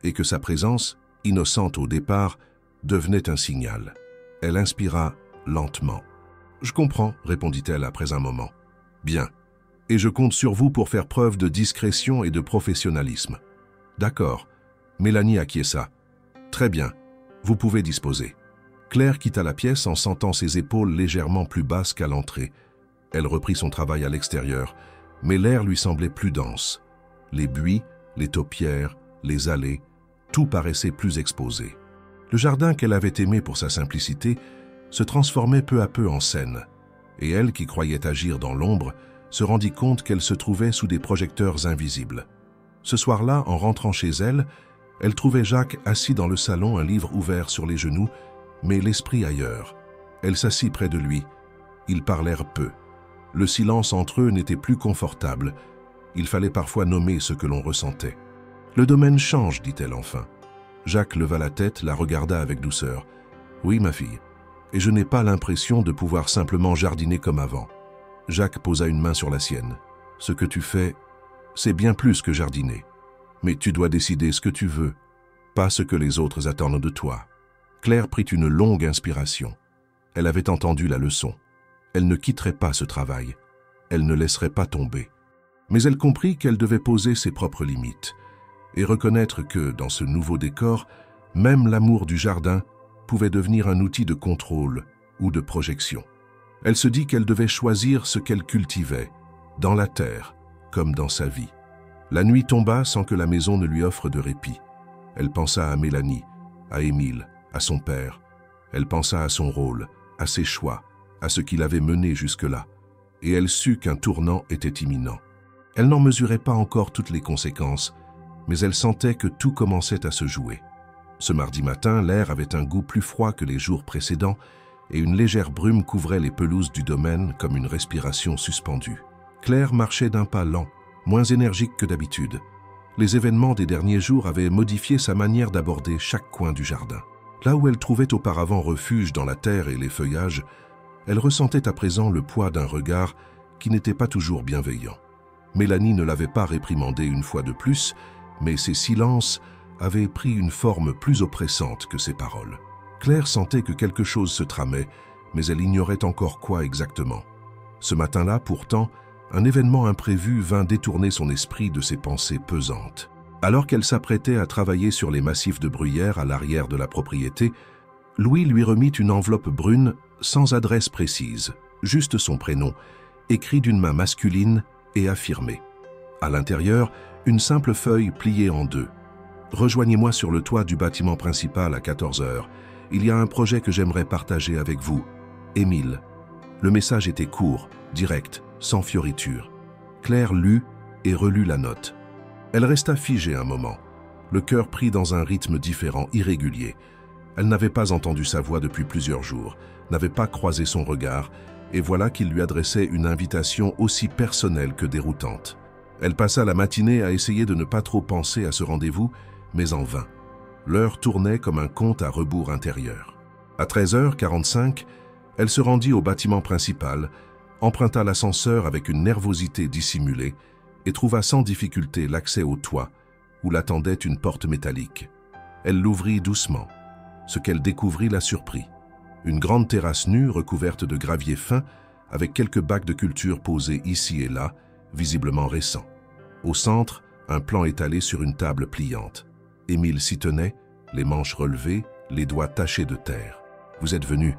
et que sa présence, innocente au départ, devenait un signal. Elle inspira lentement. « Je comprends, » répondit-elle après un moment. « Bien. Et je compte sur vous pour faire preuve de discrétion et de professionnalisme. »« D'accord. » Mélanie acquiesça. « Très bien. Vous pouvez disposer. » Claire quitta la pièce en sentant ses épaules légèrement plus basses qu'à l'entrée. Elle reprit son travail à l'extérieur, mais l'air lui semblait plus dense. Les buis, les taupières, les allées, tout paraissait plus exposé. Le jardin qu'elle avait aimé pour sa simplicité se transformait peu à peu en scène, et elle, qui croyait agir dans l'ombre, se rendit compte qu'elle se trouvait sous des projecteurs invisibles. Ce soir-là, en rentrant chez elle, elle trouvait Jacques assis dans le salon, un livre ouvert sur les genoux, mais l'esprit ailleurs. Elle s'assit près de lui. Ils parlèrent peu. Le silence entre eux n'était plus confortable, Il fallait parfois nommer ce que l'on ressentait. « Le domaine change, dit-elle enfin. » Jacques leva la tête, la regarda avec douceur. « Oui, ma fille, et je n'ai pas l'impression de pouvoir simplement jardiner comme avant. » Jacques posa une main sur la sienne. « Ce que tu fais, c'est bien plus que jardiner. Mais tu dois décider ce que tu veux, pas ce que les autres attendent de toi. » Claire prit une longue inspiration. Elle avait entendu la leçon. Elle ne quitterait pas ce travail. Elle ne laisserait pas tomber. Mais elle comprit qu'elle devait poser ses propres limites et reconnaître que, dans ce nouveau décor, même l'amour du jardin pouvait devenir un outil de contrôle ou de projection. Elle se dit qu'elle devait choisir ce qu'elle cultivait, dans la terre comme dans sa vie. La nuit tomba sans que la maison ne lui offre de répit. Elle pensa à Mélanie, à Émile, à son père. Elle pensa à son rôle, à ses choix, à ce qu'il avait mené jusque-là. Et elle sut qu'un tournant était imminent. Elle n'en mesurait pas encore toutes les conséquences, mais elle sentait que tout commençait à se jouer. Ce mardi matin, l'air avait un goût plus froid que les jours précédents et une légère brume couvrait les pelouses du domaine comme une respiration suspendue. Claire marchait d'un pas lent, moins énergique que d'habitude. Les événements des derniers jours avaient modifié sa manière d'aborder chaque coin du jardin. Là où elle trouvait auparavant refuge dans la terre et les feuillages, elle ressentait à présent le poids d'un regard qui n'était pas toujours bienveillant. Mélanie ne l'avait pas réprimandée une fois de plus, mais ses silences avaient pris une forme plus oppressante que ses paroles. Claire sentait que quelque chose se tramait, mais elle ignorait encore quoi exactement. Ce matin-là, pourtant, un événement imprévu vint détourner son esprit de ses pensées pesantes. Alors qu'elle s'apprêtait à travailler sur les massifs de bruyère à l'arrière de la propriété, Louis lui remit une enveloppe brune sans adresse précise, juste son prénom, écrit d'une main masculine et affirmé. À l'intérieur, une simple feuille pliée en deux. « Rejoignez-moi sur le toit du bâtiment principal à 14 h. Il y a un projet que j'aimerais partager avec vous. Émile. » Le message était court, direct, sans fioriture. Claire lut et relut la note. Elle resta figée un moment, le cœur pris dans un rythme différent, irrégulier. Elle n'avait pas entendu sa voix depuis plusieurs jours, n'avait pas croisé son regard, et voilà qu'il lui adressait une invitation aussi personnelle que déroutante. Elle passa la matinée à essayer de ne pas trop penser à ce rendez-vous, mais en vain. L'heure tournait comme un compte à rebours intérieur. À 13h45, elle se rendit au bâtiment principal, emprunta l'ascenseur avec une nervosité dissimulée et trouva sans difficulté l'accès au toit, où l'attendait une porte métallique. Elle l'ouvrit doucement. Ce qu'elle découvrit la surprit. Une grande terrasse nue recouverte de gravier fin, avec quelques bacs de culture posés ici et là, visiblement récents. Au centre, un plan étalé sur une table pliante. Émile s'y tenait, les manches relevées, les doigts tachés de terre. « Vous êtes venu. »«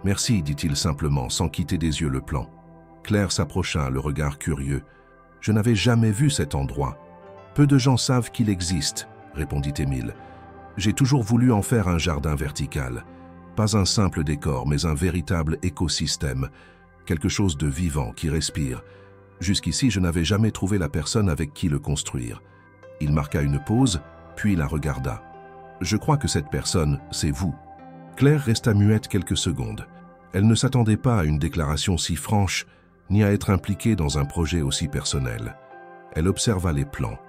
Merci, dit-il simplement, sans quitter des yeux le plan. » Claire s'approcha, le regard curieux. « Je n'avais jamais vu cet endroit. »« Peu de gens savent qu'il existe, » répondit Émile. « J'ai toujours voulu en faire un jardin vertical. Pas un simple décor, mais un véritable écosystème. Quelque chose de vivant qui respire. Jusqu'ici, je n'avais jamais trouvé la personne avec qui le construire. » Il marqua une pause, puis la regarda. « Je crois que cette personne, c'est vous. » Claire resta muette quelques secondes. Elle ne s'attendait pas à une déclaration si franche, ni à être impliquée dans un projet aussi personnel. Elle observa les plans,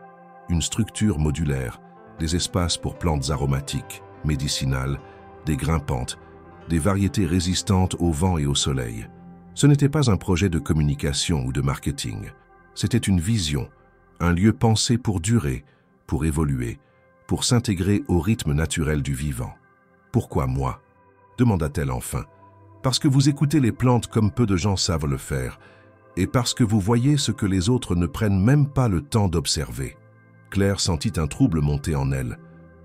une structure modulaire, des espaces pour plantes aromatiques, médicinales, des grimpantes, des variétés résistantes au vent et au soleil. Ce n'était pas un projet de communication ou de marketing. C'était une vision, un lieu pensé pour durer, pour évoluer, pour s'intégrer au rythme naturel du vivant. « Pourquoi moi ?» demanda-t-elle enfin. « Parce que vous écoutez les plantes comme peu de gens savent le faire, et parce que vous voyez ce que les autres ne prennent même pas le temps d'observer. » Claire sentit un trouble monter en elle.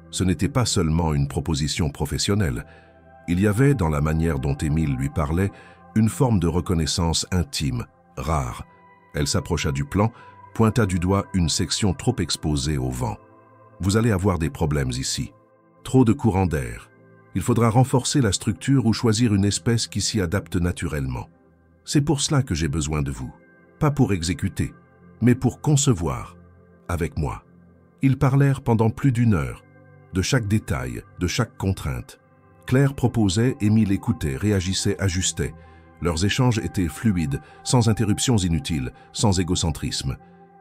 Ce n'était pas seulement une proposition professionnelle. Il y avait, dans la manière dont Émile lui parlait, une forme de reconnaissance intime, rare. Elle s'approcha du plan, pointa du doigt une section trop exposée au vent. « Vous allez avoir des problèmes ici. Trop de courant d'air. Il faudra renforcer la structure ou choisir une espèce qui s'y adapte naturellement. C'est pour cela que j'ai besoin de vous. Pas pour exécuter, mais pour concevoir, avec moi. » Ils parlèrent pendant plus d'1 heure, de chaque détail, de chaque contrainte. Claire proposait, Émile écoutait, réagissait, ajustait. Leurs échanges étaient fluides, sans interruptions inutiles, sans égocentrisme.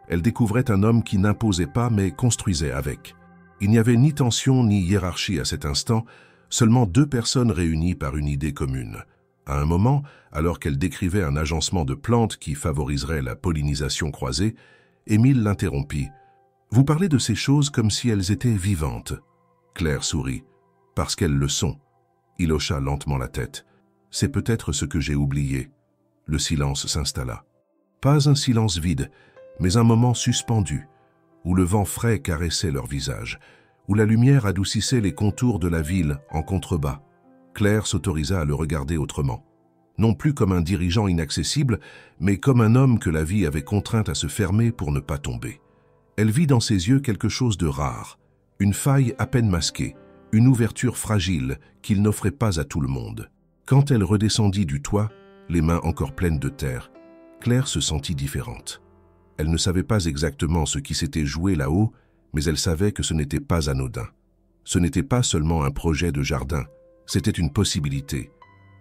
Elle découvrait un homme qui n'imposait pas mais construisait avec. Il n'y avait ni tension ni hiérarchie à cet instant, seulement deux personnes réunies par une idée commune. À un moment, alors qu'elle décrivait un agencement de plantes qui favoriserait la pollinisation croisée, Émile l'interrompit. « Vous parlez de ces choses comme si elles étaient vivantes. » Claire sourit. « Parce qu'elles le sont. » Il hocha lentement la tête. « C'est peut-être ce que j'ai oublié. » Le silence s'installa. Pas un silence vide, mais un moment suspendu, où le vent frais caressait leur visage, où la lumière adoucissait les contours de la ville en contrebas. Claire s'autorisa à le regarder autrement. Non plus comme un dirigeant inaccessible, mais comme un homme que la vie avait contraint à se fermer pour ne pas tomber. Elle vit dans ses yeux quelque chose de rare, une faille à peine masquée, une ouverture fragile qu'il n'offrait pas à tout le monde. Quand elle redescendit du toit, les mains encore pleines de terre, Claire se sentit différente. Elle ne savait pas exactement ce qui s'était joué là-haut, mais elle savait que ce n'était pas anodin. Ce n'était pas seulement un projet de jardin, c'était une possibilité.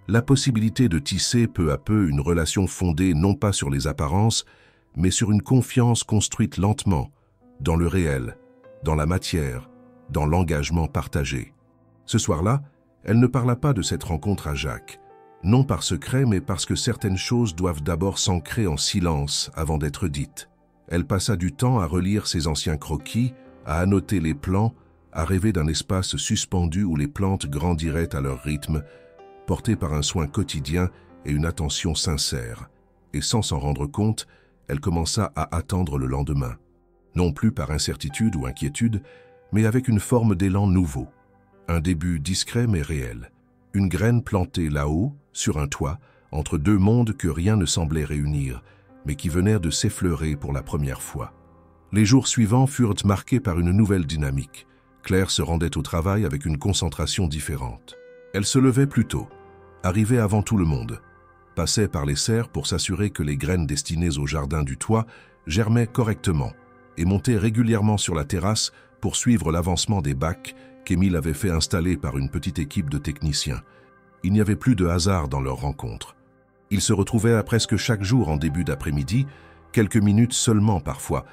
La possibilité de tisser peu à peu une relation fondée non pas sur les apparences, mais sur une confiance construite lentement, dans le réel, dans la matière, dans l'engagement partagé. Ce soir-là, elle ne parla pas de cette rencontre à Jacques, non par secret, mais parce que certaines choses doivent d'abord s'ancrer en silence avant d'être dites. Elle passa du temps à relire ses anciens croquis, à annoter les plans, à rêver d'un espace suspendu où les plantes grandiraient à leur rythme, portées par un soin quotidien et une attention sincère. Et sans s'en rendre compte, elle commença à attendre le lendemain. Non plus par incertitude ou inquiétude, mais avec une forme d'élan nouveau. Un début discret mais réel. Une graine plantée là-haut, sur un toit, entre deux mondes que rien ne semblait réunir, mais qui venaient de s'effleurer pour la première fois. Les jours suivants furent marqués par une nouvelle dynamique. Claire se rendait au travail avec une concentration différente. Elle se levait plus tôt, arrivait avant tout le monde, passait par les serres pour s'assurer que les graines destinées au jardin du toit germaient correctement et montait régulièrement sur la terrasse pour suivre l'avancement des bacs qu'Émile avait fait installer par une petite équipe de techniciens. Il n'y avait plus de hasard dans leur rencontre. Ils se retrouvaient à presque chaque jour en début d'après-midi, quelques minutes seulement parfois,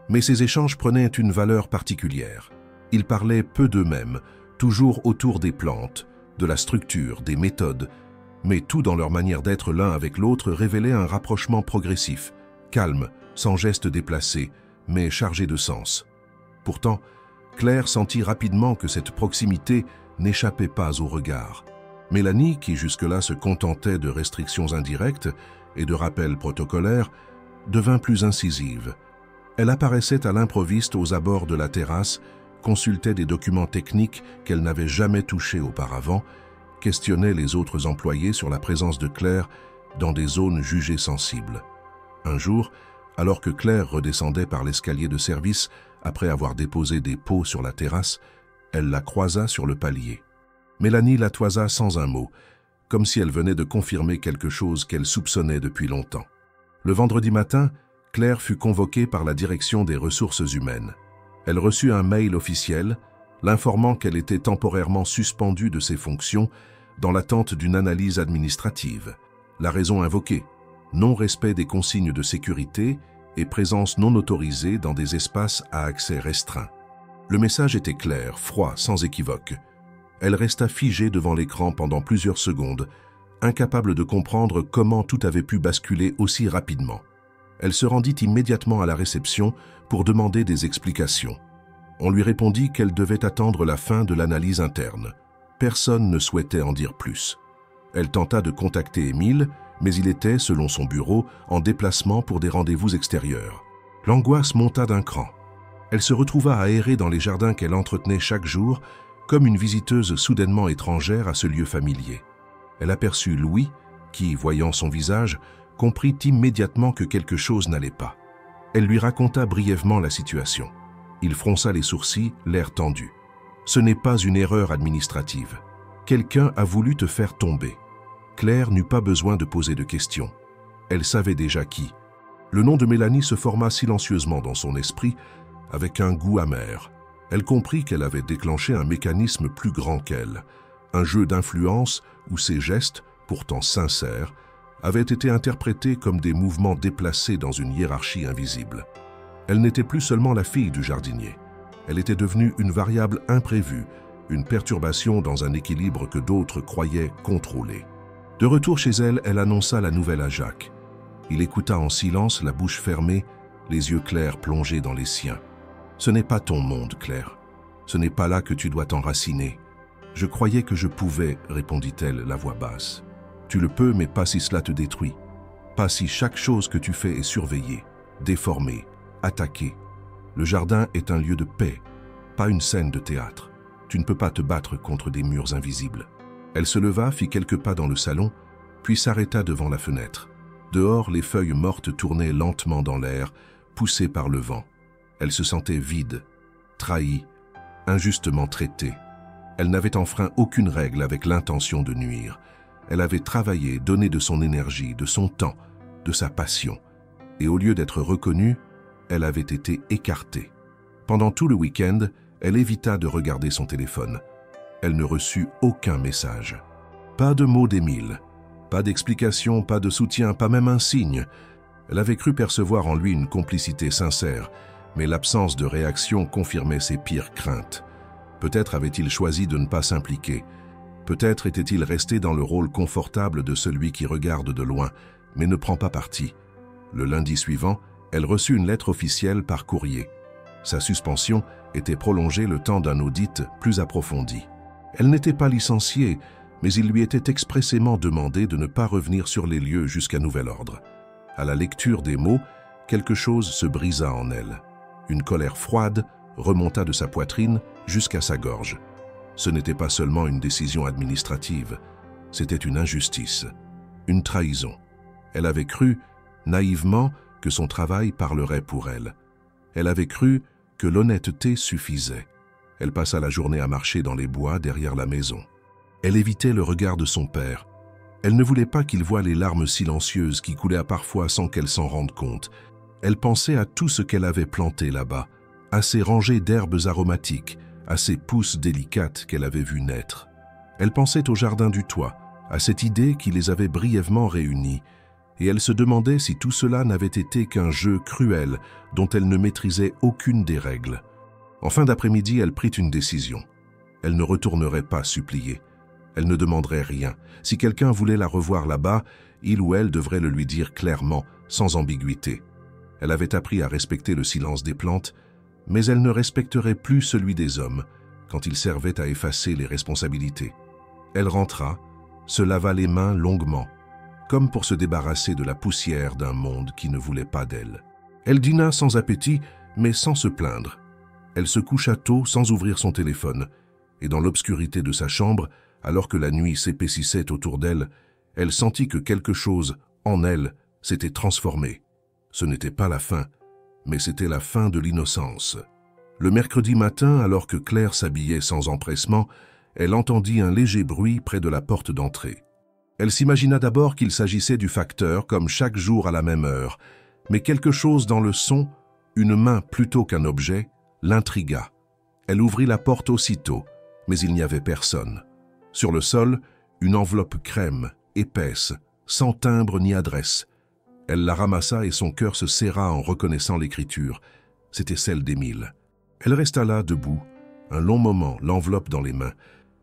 mais ces échanges prenaient une valeur particulière. Ils parlaient peu d'eux-mêmes, toujours autour des plantes, de la structure, des méthodes, mais tout dans leur manière d'être l'un avec l'autre révélait un rapprochement progressif, calme, sans geste déplacé, mais chargé de sens. Pourtant, Claire sentit rapidement que cette proximité n'échappait pas au regard. Mélanie, qui jusque-là se contentait de restrictions indirectes et de rappels protocolaires, devint plus incisive. Elle apparaissait à l'improviste aux abords de la terrasse, consultait des documents techniques qu'elle n'avait jamais touchés auparavant, questionnait les autres employés sur la présence de Claire dans des zones jugées sensibles. Un jour, alors que Claire redescendait par l'escalier de service après avoir déposé des pots sur la terrasse, elle la croisa sur le palier. Mélanie la toisa sans un mot, comme si elle venait de confirmer quelque chose qu'elle soupçonnait depuis longtemps. Le vendredi matin, Claire fut convoquée par la direction des ressources humaines. Elle reçut un mail officiel l'informant qu'elle était temporairement suspendue de ses fonctions dans l'attente d'une analyse administrative. La raison invoquée, non-respect des consignes de sécurité et présence non autorisée dans des espaces à accès restreint. Le message était clair, froid, sans équivoque. Elle resta figée devant l'écran pendant plusieurs secondes, incapable de comprendre comment tout avait pu basculer aussi rapidement. Elle se rendit immédiatement à la réception pour demander des explications. On lui répondit qu'elle devait attendre la fin de l'analyse interne. Personne ne souhaitait en dire plus. Elle tenta de contacter Émile, mais il était, selon son bureau, en déplacement pour des rendez-vous extérieurs. L'angoisse monta d'un cran. Elle se retrouva à errer dans les jardins qu'elle entretenait chaque jour, comme une visiteuse soudainement étrangère à ce lieu familier. Elle aperçut Louis, qui, voyant son visage, comprit immédiatement que quelque chose n'allait pas. Elle lui raconta brièvement la situation. Il fronça les sourcils, l'air tendu. « Ce n'est pas une erreur administrative. Quelqu'un a voulu te faire tomber. » Claire n'eut pas besoin de poser de questions. Elle savait déjà qui. Le nom de Mélanie se forma silencieusement dans son esprit, avec un goût amer. Elle comprit qu'elle avait déclenché un mécanisme plus grand qu'elle, un jeu d'influence où ses gestes, pourtant sincères, avaient été interprétés comme des mouvements déplacés dans une hiérarchie invisible. Elle n'était plus seulement la fille du jardinier. Elle était devenue une variable imprévue, une perturbation dans un équilibre que d'autres croyaient contrôlé. De retour chez elle, elle annonça la nouvelle à Jacques. Il écouta en silence, la bouche fermée, les yeux clairs plongés dans les siens. « Ce n'est pas ton monde, Claire. Ce n'est pas là que tu dois t'enraciner. »« Je croyais que je pouvais, » répondit-elle, la voix basse. « Tu le peux, mais pas si cela te détruit. Pas si chaque chose que tu fais est surveillée, déformée, attaquée. Le jardin est un lieu de paix, pas une scène de théâtre. Tu ne peux pas te battre contre des murs invisibles. » Elle se leva, fit quelques pas dans le salon, puis s'arrêta devant la fenêtre. Dehors, les feuilles mortes tournaient lentement dans l'air, poussées par le vent. Elle se sentait vide, trahie, injustement traitée. Elle n'avait enfreint aucune règle avec l'intention de nuire. Elle avait travaillé, donné de son énergie, de son temps, de sa passion. Et au lieu d'être reconnue, elle avait été écartée. Pendant tout le week-end, elle évita de regarder son téléphone. Elle ne reçut aucun message. Pas de mots d'Émile, pas d'explication, pas de soutien, pas même un signe. Elle avait cru percevoir en lui une complicité sincère, mais l'absence de réaction confirmait ses pires craintes. Peut-être avait-il choisi de ne pas s'impliquer. Peut-être était-il resté dans le rôle confortable de celui qui regarde de loin, mais ne prend pas parti. Le lundi suivant, elle reçut une lettre officielle par courrier. Sa suspension était prolongée le temps d'un audit plus approfondi. Elle n'était pas licenciée, mais il lui était expressément demandé de ne pas revenir sur les lieux jusqu'à nouvel ordre. À la lecture des mots, quelque chose se brisa en elle. Une colère froide remonta de sa poitrine jusqu'à sa gorge. Ce n'était pas seulement une décision administrative, c'était une injustice, une trahison. Elle avait cru, naïvement, que son travail parlerait pour elle. Elle avait cru que l'honnêteté suffisait. Elle passa la journée à marcher dans les bois derrière la maison. Elle évitait le regard de son père. Elle ne voulait pas qu'il voie les larmes silencieuses qui coulaient parfois sans qu'elle s'en rende compte. Elle pensait à tout ce qu'elle avait planté là-bas, à ces rangées d'herbes aromatiques, à ces pousses délicates qu'elle avait vues naître. Elle pensait au jardin du toit, à cette idée qui les avait brièvement réunis, et elle se demandait si tout cela n'avait été qu'un jeu cruel dont elle ne maîtrisait aucune des règles. En fin d'après-midi, elle prit une décision. Elle ne retournerait pas supplier. Elle ne demanderait rien. Si quelqu'un voulait la revoir là-bas, il ou elle devrait le lui dire clairement, sans ambiguïté. Elle avait appris à respecter le silence des plantes, mais elle ne respecterait plus celui des hommes quand il servait à effacer les responsabilités. Elle rentra, se lava les mains longuement, comme pour se débarrasser de la poussière d'un monde qui ne voulait pas d'elle. Elle dîna sans appétit, mais sans se plaindre. Elle se coucha tôt sans ouvrir son téléphone, et dans l'obscurité de sa chambre, alors que la nuit s'épaississait autour d'elle, elle sentit que quelque chose, en elle, s'était transformé. Ce n'était pas la fin, mais c'était la fin de l'innocence. Le mercredi matin, alors que Claire s'habillait sans empressement, elle entendit un léger bruit près de la porte d'entrée. Elle s'imagina d'abord qu'il s'agissait du facteur, comme chaque jour à la même heure, mais quelque chose dans le son, une main plutôt qu'un objet, l'intrigua. Elle ouvrit la porte aussitôt, mais il n'y avait personne. Sur le sol, une enveloppe crème, épaisse, sans timbre ni adresse. Elle la ramassa et son cœur se serra en reconnaissant l'écriture. C'était celle d'Émile. Elle resta là, debout, un long moment, l'enveloppe dans les mains,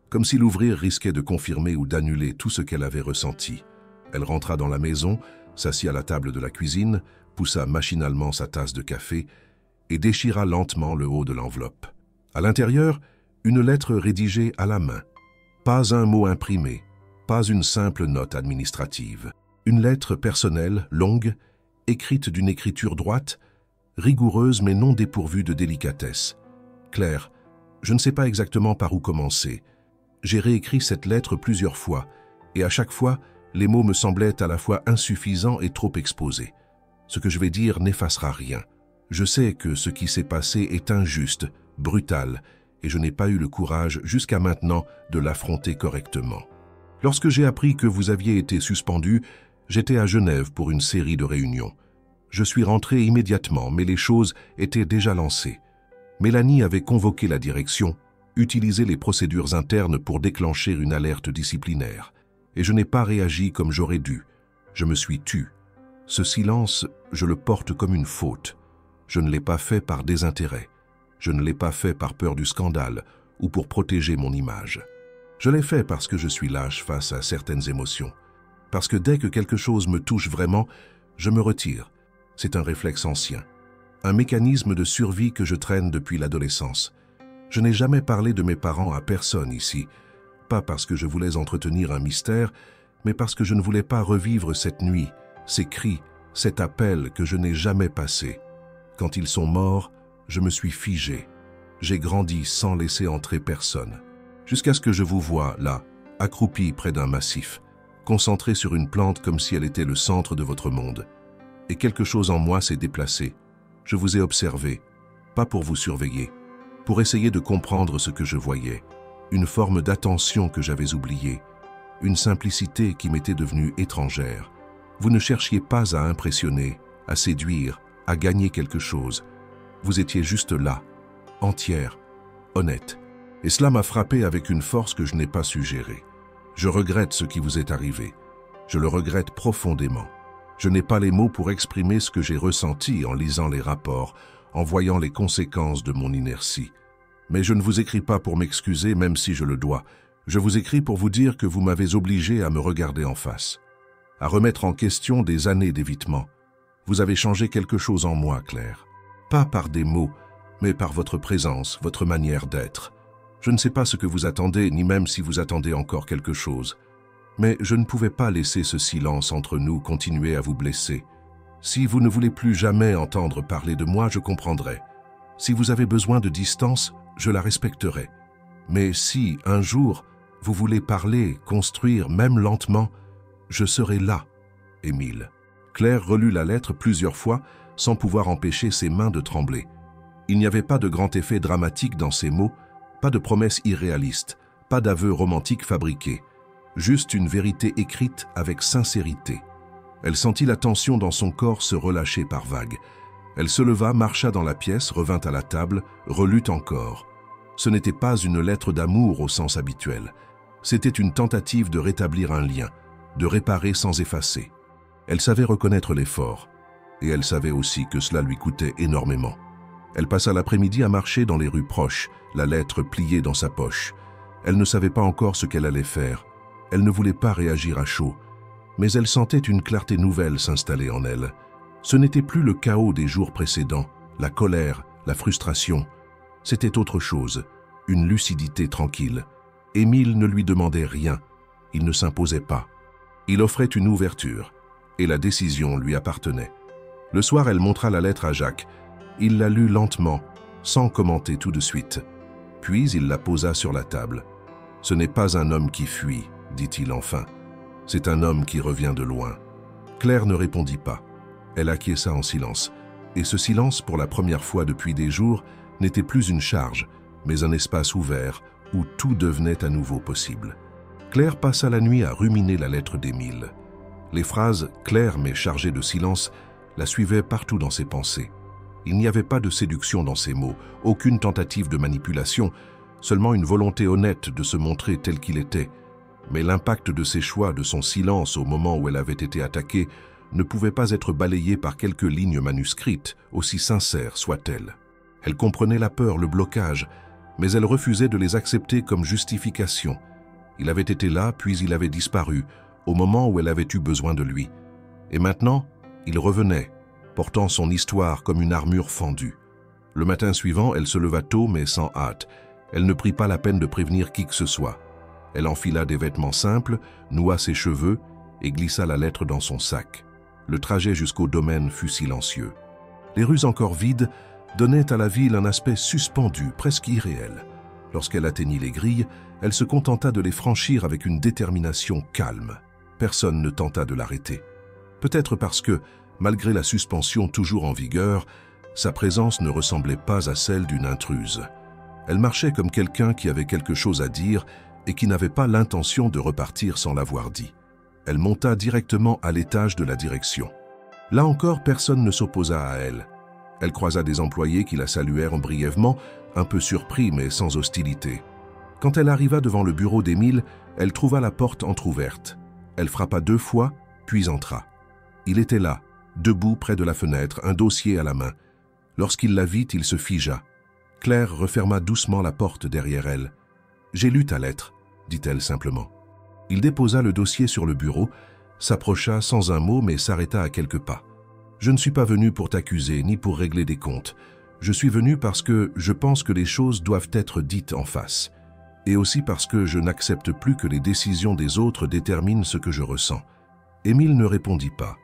comme si l'ouvrir risquait de confirmer ou d'annuler tout ce qu'elle avait ressenti. Elle rentra dans la maison, s'assit à la table de la cuisine, poussa machinalement sa tasse de café et déchira lentement le haut de l'enveloppe. À l'intérieur, une lettre rédigée à la main. Pas un mot imprimé, pas une simple note administrative. Une lettre personnelle, longue, écrite d'une écriture droite, rigoureuse mais non dépourvue de délicatesse. Claire, je ne sais pas exactement par où commencer. J'ai réécrit cette lettre plusieurs fois, et à chaque fois, les mots me semblaient à la fois insuffisants et trop exposés. Ce que je vais dire n'effacera rien. Je sais que ce qui s'est passé est injuste, brutal, et je n'ai pas eu le courage jusqu'à maintenant de l'affronter correctement. Lorsque j'ai appris que vous aviez été suspendu, j'étais à Genève pour une série de réunions. Je suis rentré immédiatement, mais les choses étaient déjà lancées. Mélanie avait convoqué la direction, utilisé les procédures internes pour déclencher une alerte disciplinaire. Et je n'ai pas réagi comme j'aurais dû. Je me suis tu. Ce silence, je le porte comme une faute. Je ne l'ai pas fait par désintérêt. Je ne l'ai pas fait par peur du scandale ou pour protéger mon image. Je l'ai fait parce que je suis lâche face à certaines émotions. Parce que dès que quelque chose me touche vraiment, je me retire. C'est un réflexe ancien. Un mécanisme de survie que je traîne depuis l'adolescence. Je n'ai jamais parlé de mes parents à personne ici. Pas parce que je voulais entretenir un mystère, mais parce que je ne voulais pas revivre cette nuit, ces cris, cet appel que je n'ai jamais passé. Quand ils sont morts, je me suis figé. J'ai grandi sans laisser entrer personne. Jusqu'à ce que je vous voie, là, accroupi près d'un massif, concentré sur une plante comme si elle était le centre de votre monde. Et quelque chose en moi s'est déplacé. Je vous ai observé, pas pour vous surveiller, pour essayer de comprendre ce que je voyais, une forme d'attention que j'avais oubliée, une simplicité qui m'était devenue étrangère. Vous ne cherchiez pas à impressionner, à séduire, à gagner quelque chose. Vous étiez juste là, entière, honnête. Et cela m'a frappé avec une force que je n'ai pas su gérer. Je regrette ce qui vous est arrivé. Je le regrette profondément. Je n'ai pas les mots pour exprimer ce que j'ai ressenti en lisant les rapports, en voyant les conséquences de mon inertie. Mais je ne vous écris pas pour m'excuser, même si je le dois. Je vous écris pour vous dire que vous m'avez obligé à me regarder en face, à remettre en question des années d'évitement. Vous avez changé quelque chose en moi, Claire. Pas par des mots, mais par votre présence, votre manière d'être. Je ne sais pas ce que vous attendez, ni même si vous attendez encore quelque chose. Mais je ne pouvais pas laisser ce silence entre nous continuer à vous blesser. Si vous ne voulez plus jamais entendre parler de moi, je comprendrai. Si vous avez besoin de distance, je la respecterai. Mais si, un jour, vous voulez parler, construire, même lentement, je serai là, Émile. Claire relut la lettre plusieurs fois sans pouvoir empêcher ses mains de trembler. Il n'y avait pas de grand effet dramatique dans ces mots, pas de promesses irréalistes, pas d'aveux romantiques fabriqués, juste une vérité écrite avec sincérité. Elle sentit la tension dans son corps se relâcher par vagues. Elle se leva, marcha dans la pièce, revint à la table, relut encore. Ce n'était pas une lettre d'amour au sens habituel. C'était une tentative de rétablir un lien, de réparer sans effacer. Elle savait reconnaître l'effort, et elle savait aussi que cela lui coûtait énormément. Elle passa l'après-midi à marcher dans les rues proches, la lettre pliée dans sa poche. Elle ne savait pas encore ce qu'elle allait faire. Elle ne voulait pas réagir à chaud, mais elle sentait une clarté nouvelle s'installer en elle. Ce n'était plus le chaos des jours précédents, la colère, la frustration. C'était autre chose, une lucidité tranquille. Émile ne lui demandait rien, il ne s'imposait pas. Il offrait une ouverture, et la décision lui appartenait. Le soir, elle montra la lettre à Jacques. Il la lut lentement, sans commenter tout de suite. Puis il la posa sur la table. « Ce n'est pas un homme qui fuit, dit-il enfin. C'est un homme qui revient de loin. » Claire ne répondit pas. Elle acquiesça en silence. Et ce silence, pour la première fois depuis des jours, n'était plus une charge, mais un espace ouvert où tout devenait à nouveau possible. Claire passa la nuit à ruminer la lettre d'Émile. Les phrases, claires mais chargées de silence, la suivaient partout dans ses pensées. Il n'y avait pas de séduction dans ses mots, aucune tentative de manipulation, seulement une volonté honnête de se montrer tel qu'il était. Mais l'impact de ses choix, de son silence au moment où elle avait été attaquée, ne pouvait pas être balayé par quelques lignes manuscrites, aussi sincères soient-elles. Elle comprenait la peur, le blocage, mais elle refusait de les accepter comme justification. Il avait été là, puis il avait disparu, au moment où elle avait eu besoin de lui. Et maintenant, il revenait, portant son histoire comme une armure fendue. Le matin suivant, elle se leva tôt mais sans hâte. Elle ne prit pas la peine de prévenir qui que ce soit. Elle enfila des vêtements simples, noua ses cheveux et glissa la lettre dans son sac. Le trajet jusqu'au domaine fut silencieux. Les rues encore vides donnaient à la ville un aspect suspendu, presque irréel. Lorsqu'elle atteignit les grilles, elle se contenta de les franchir avec une détermination calme. Personne ne tenta de l'arrêter. Peut-être parce que, malgré la suspension toujours en vigueur, sa présence ne ressemblait pas à celle d'une intruse. Elle marchait comme quelqu'un qui avait quelque chose à dire et qui n'avait pas l'intention de repartir sans l'avoir dit. Elle monta directement à l'étage de la direction. Là encore, personne ne s'opposa à elle. Elle croisa des employés qui la saluèrent brièvement, un peu surpris mais sans hostilité. Quand elle arriva devant le bureau d'Émile, elle trouva la porte entr'ouverte. Elle frappa 2 fois, puis entra. Il était là, debout près de la fenêtre, un dossier à la main. Lorsqu'il la vit, il se figea. Claire referma doucement la porte derrière elle. « J'ai lu ta lettre », dit-elle simplement. Il déposa le dossier sur le bureau, s'approcha sans un mot mais s'arrêta à quelques pas. « Je ne suis pas venu pour t'accuser ni pour régler des comptes. Je suis venu parce que je pense que les choses doivent être dites en face. Et aussi parce que je n'accepte plus que les décisions des autres déterminent ce que je ressens. » Émile ne répondit pas.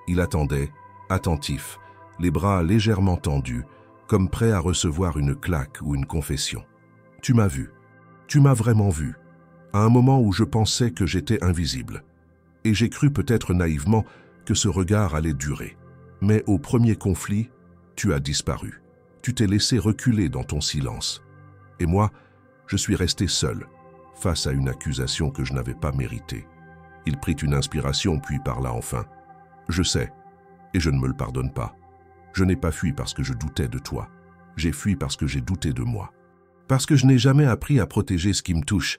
Il attendait, attentif, les bras légèrement tendus, comme prêt à recevoir une claque ou une confession. « Tu m'as vu. Tu m'as vraiment vu. À un moment où je pensais que j'étais invisible. Et j'ai cru peut-être naïvement que ce regard allait durer. Mais au premier conflit, tu as disparu. Tu t'es laissé reculer dans ton silence. Et moi, je suis resté seul, face à une accusation que je n'avais pas méritée. » Il prit une inspiration puis parla enfin. « Je sais, et je ne me le pardonne pas. Je n'ai pas fui parce que je doutais de toi. J'ai fui parce que j'ai douté de moi. Parce que je n'ai jamais appris à protéger ce qui me touche.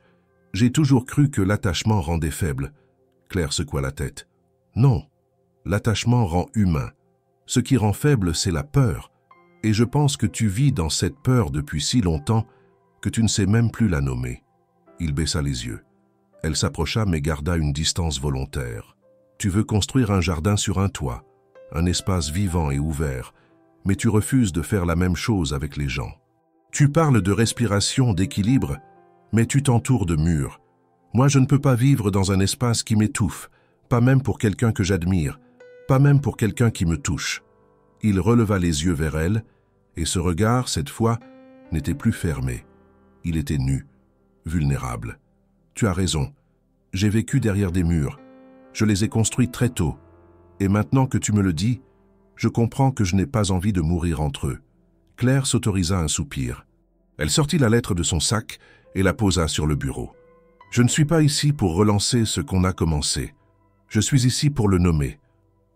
J'ai toujours cru que l'attachement rendait faible. » Claire secoua la tête. « Non, l'attachement rend humain. Ce qui rend faible, c'est la peur. Et je pense que tu vis dans cette peur depuis si longtemps que tu ne sais même plus la nommer. » Il baissa les yeux. Elle s'approcha mais garda une distance volontaire. « Tu veux construire un jardin sur un toit, un espace vivant et ouvert, mais tu refuses de faire la même chose avec les gens. Tu parles de respiration, d'équilibre, mais tu t'entoures de murs. Moi, je ne peux pas vivre dans un espace qui m'étouffe, pas même pour quelqu'un que j'admire, pas même pour quelqu'un qui me touche. » Il releva les yeux vers elle, et ce regard, cette fois, n'était plus fermé. Il était nu, vulnérable. « Tu as raison. J'ai vécu derrière des murs. Je les ai construits très tôt. Et maintenant que tu me le dis, je comprends que je n'ai pas envie de mourir entre eux. » Claire s'autorisa un soupir. Elle sortit la lettre de son sac et la posa sur le bureau. « Je ne suis pas ici pour relancer ce qu'on a commencé. Je suis ici pour le nommer,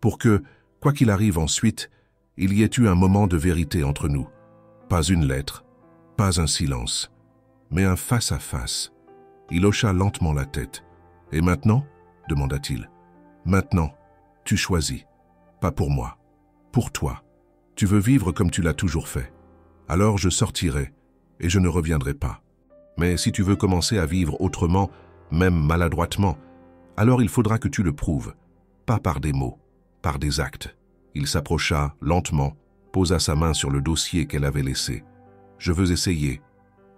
pour que, quoi qu'il arrive ensuite, il y ait eu un moment de vérité entre nous. Pas une lettre, pas un silence, mais un face-à-face. » Il hocha lentement la tête. « Et maintenant ?» demanda-t-il. « Maintenant, tu choisis. Pas pour moi, pour toi. Tu veux vivre comme tu l'as toujours fait. Alors je sortirai et je ne reviendrai pas. Mais si tu veux commencer à vivre autrement, même maladroitement, alors il faudra que tu le prouves, pas par des mots, par des actes. » Il s'approcha lentement, posa sa main sur le dossier qu'elle avait laissé. « Je veux essayer.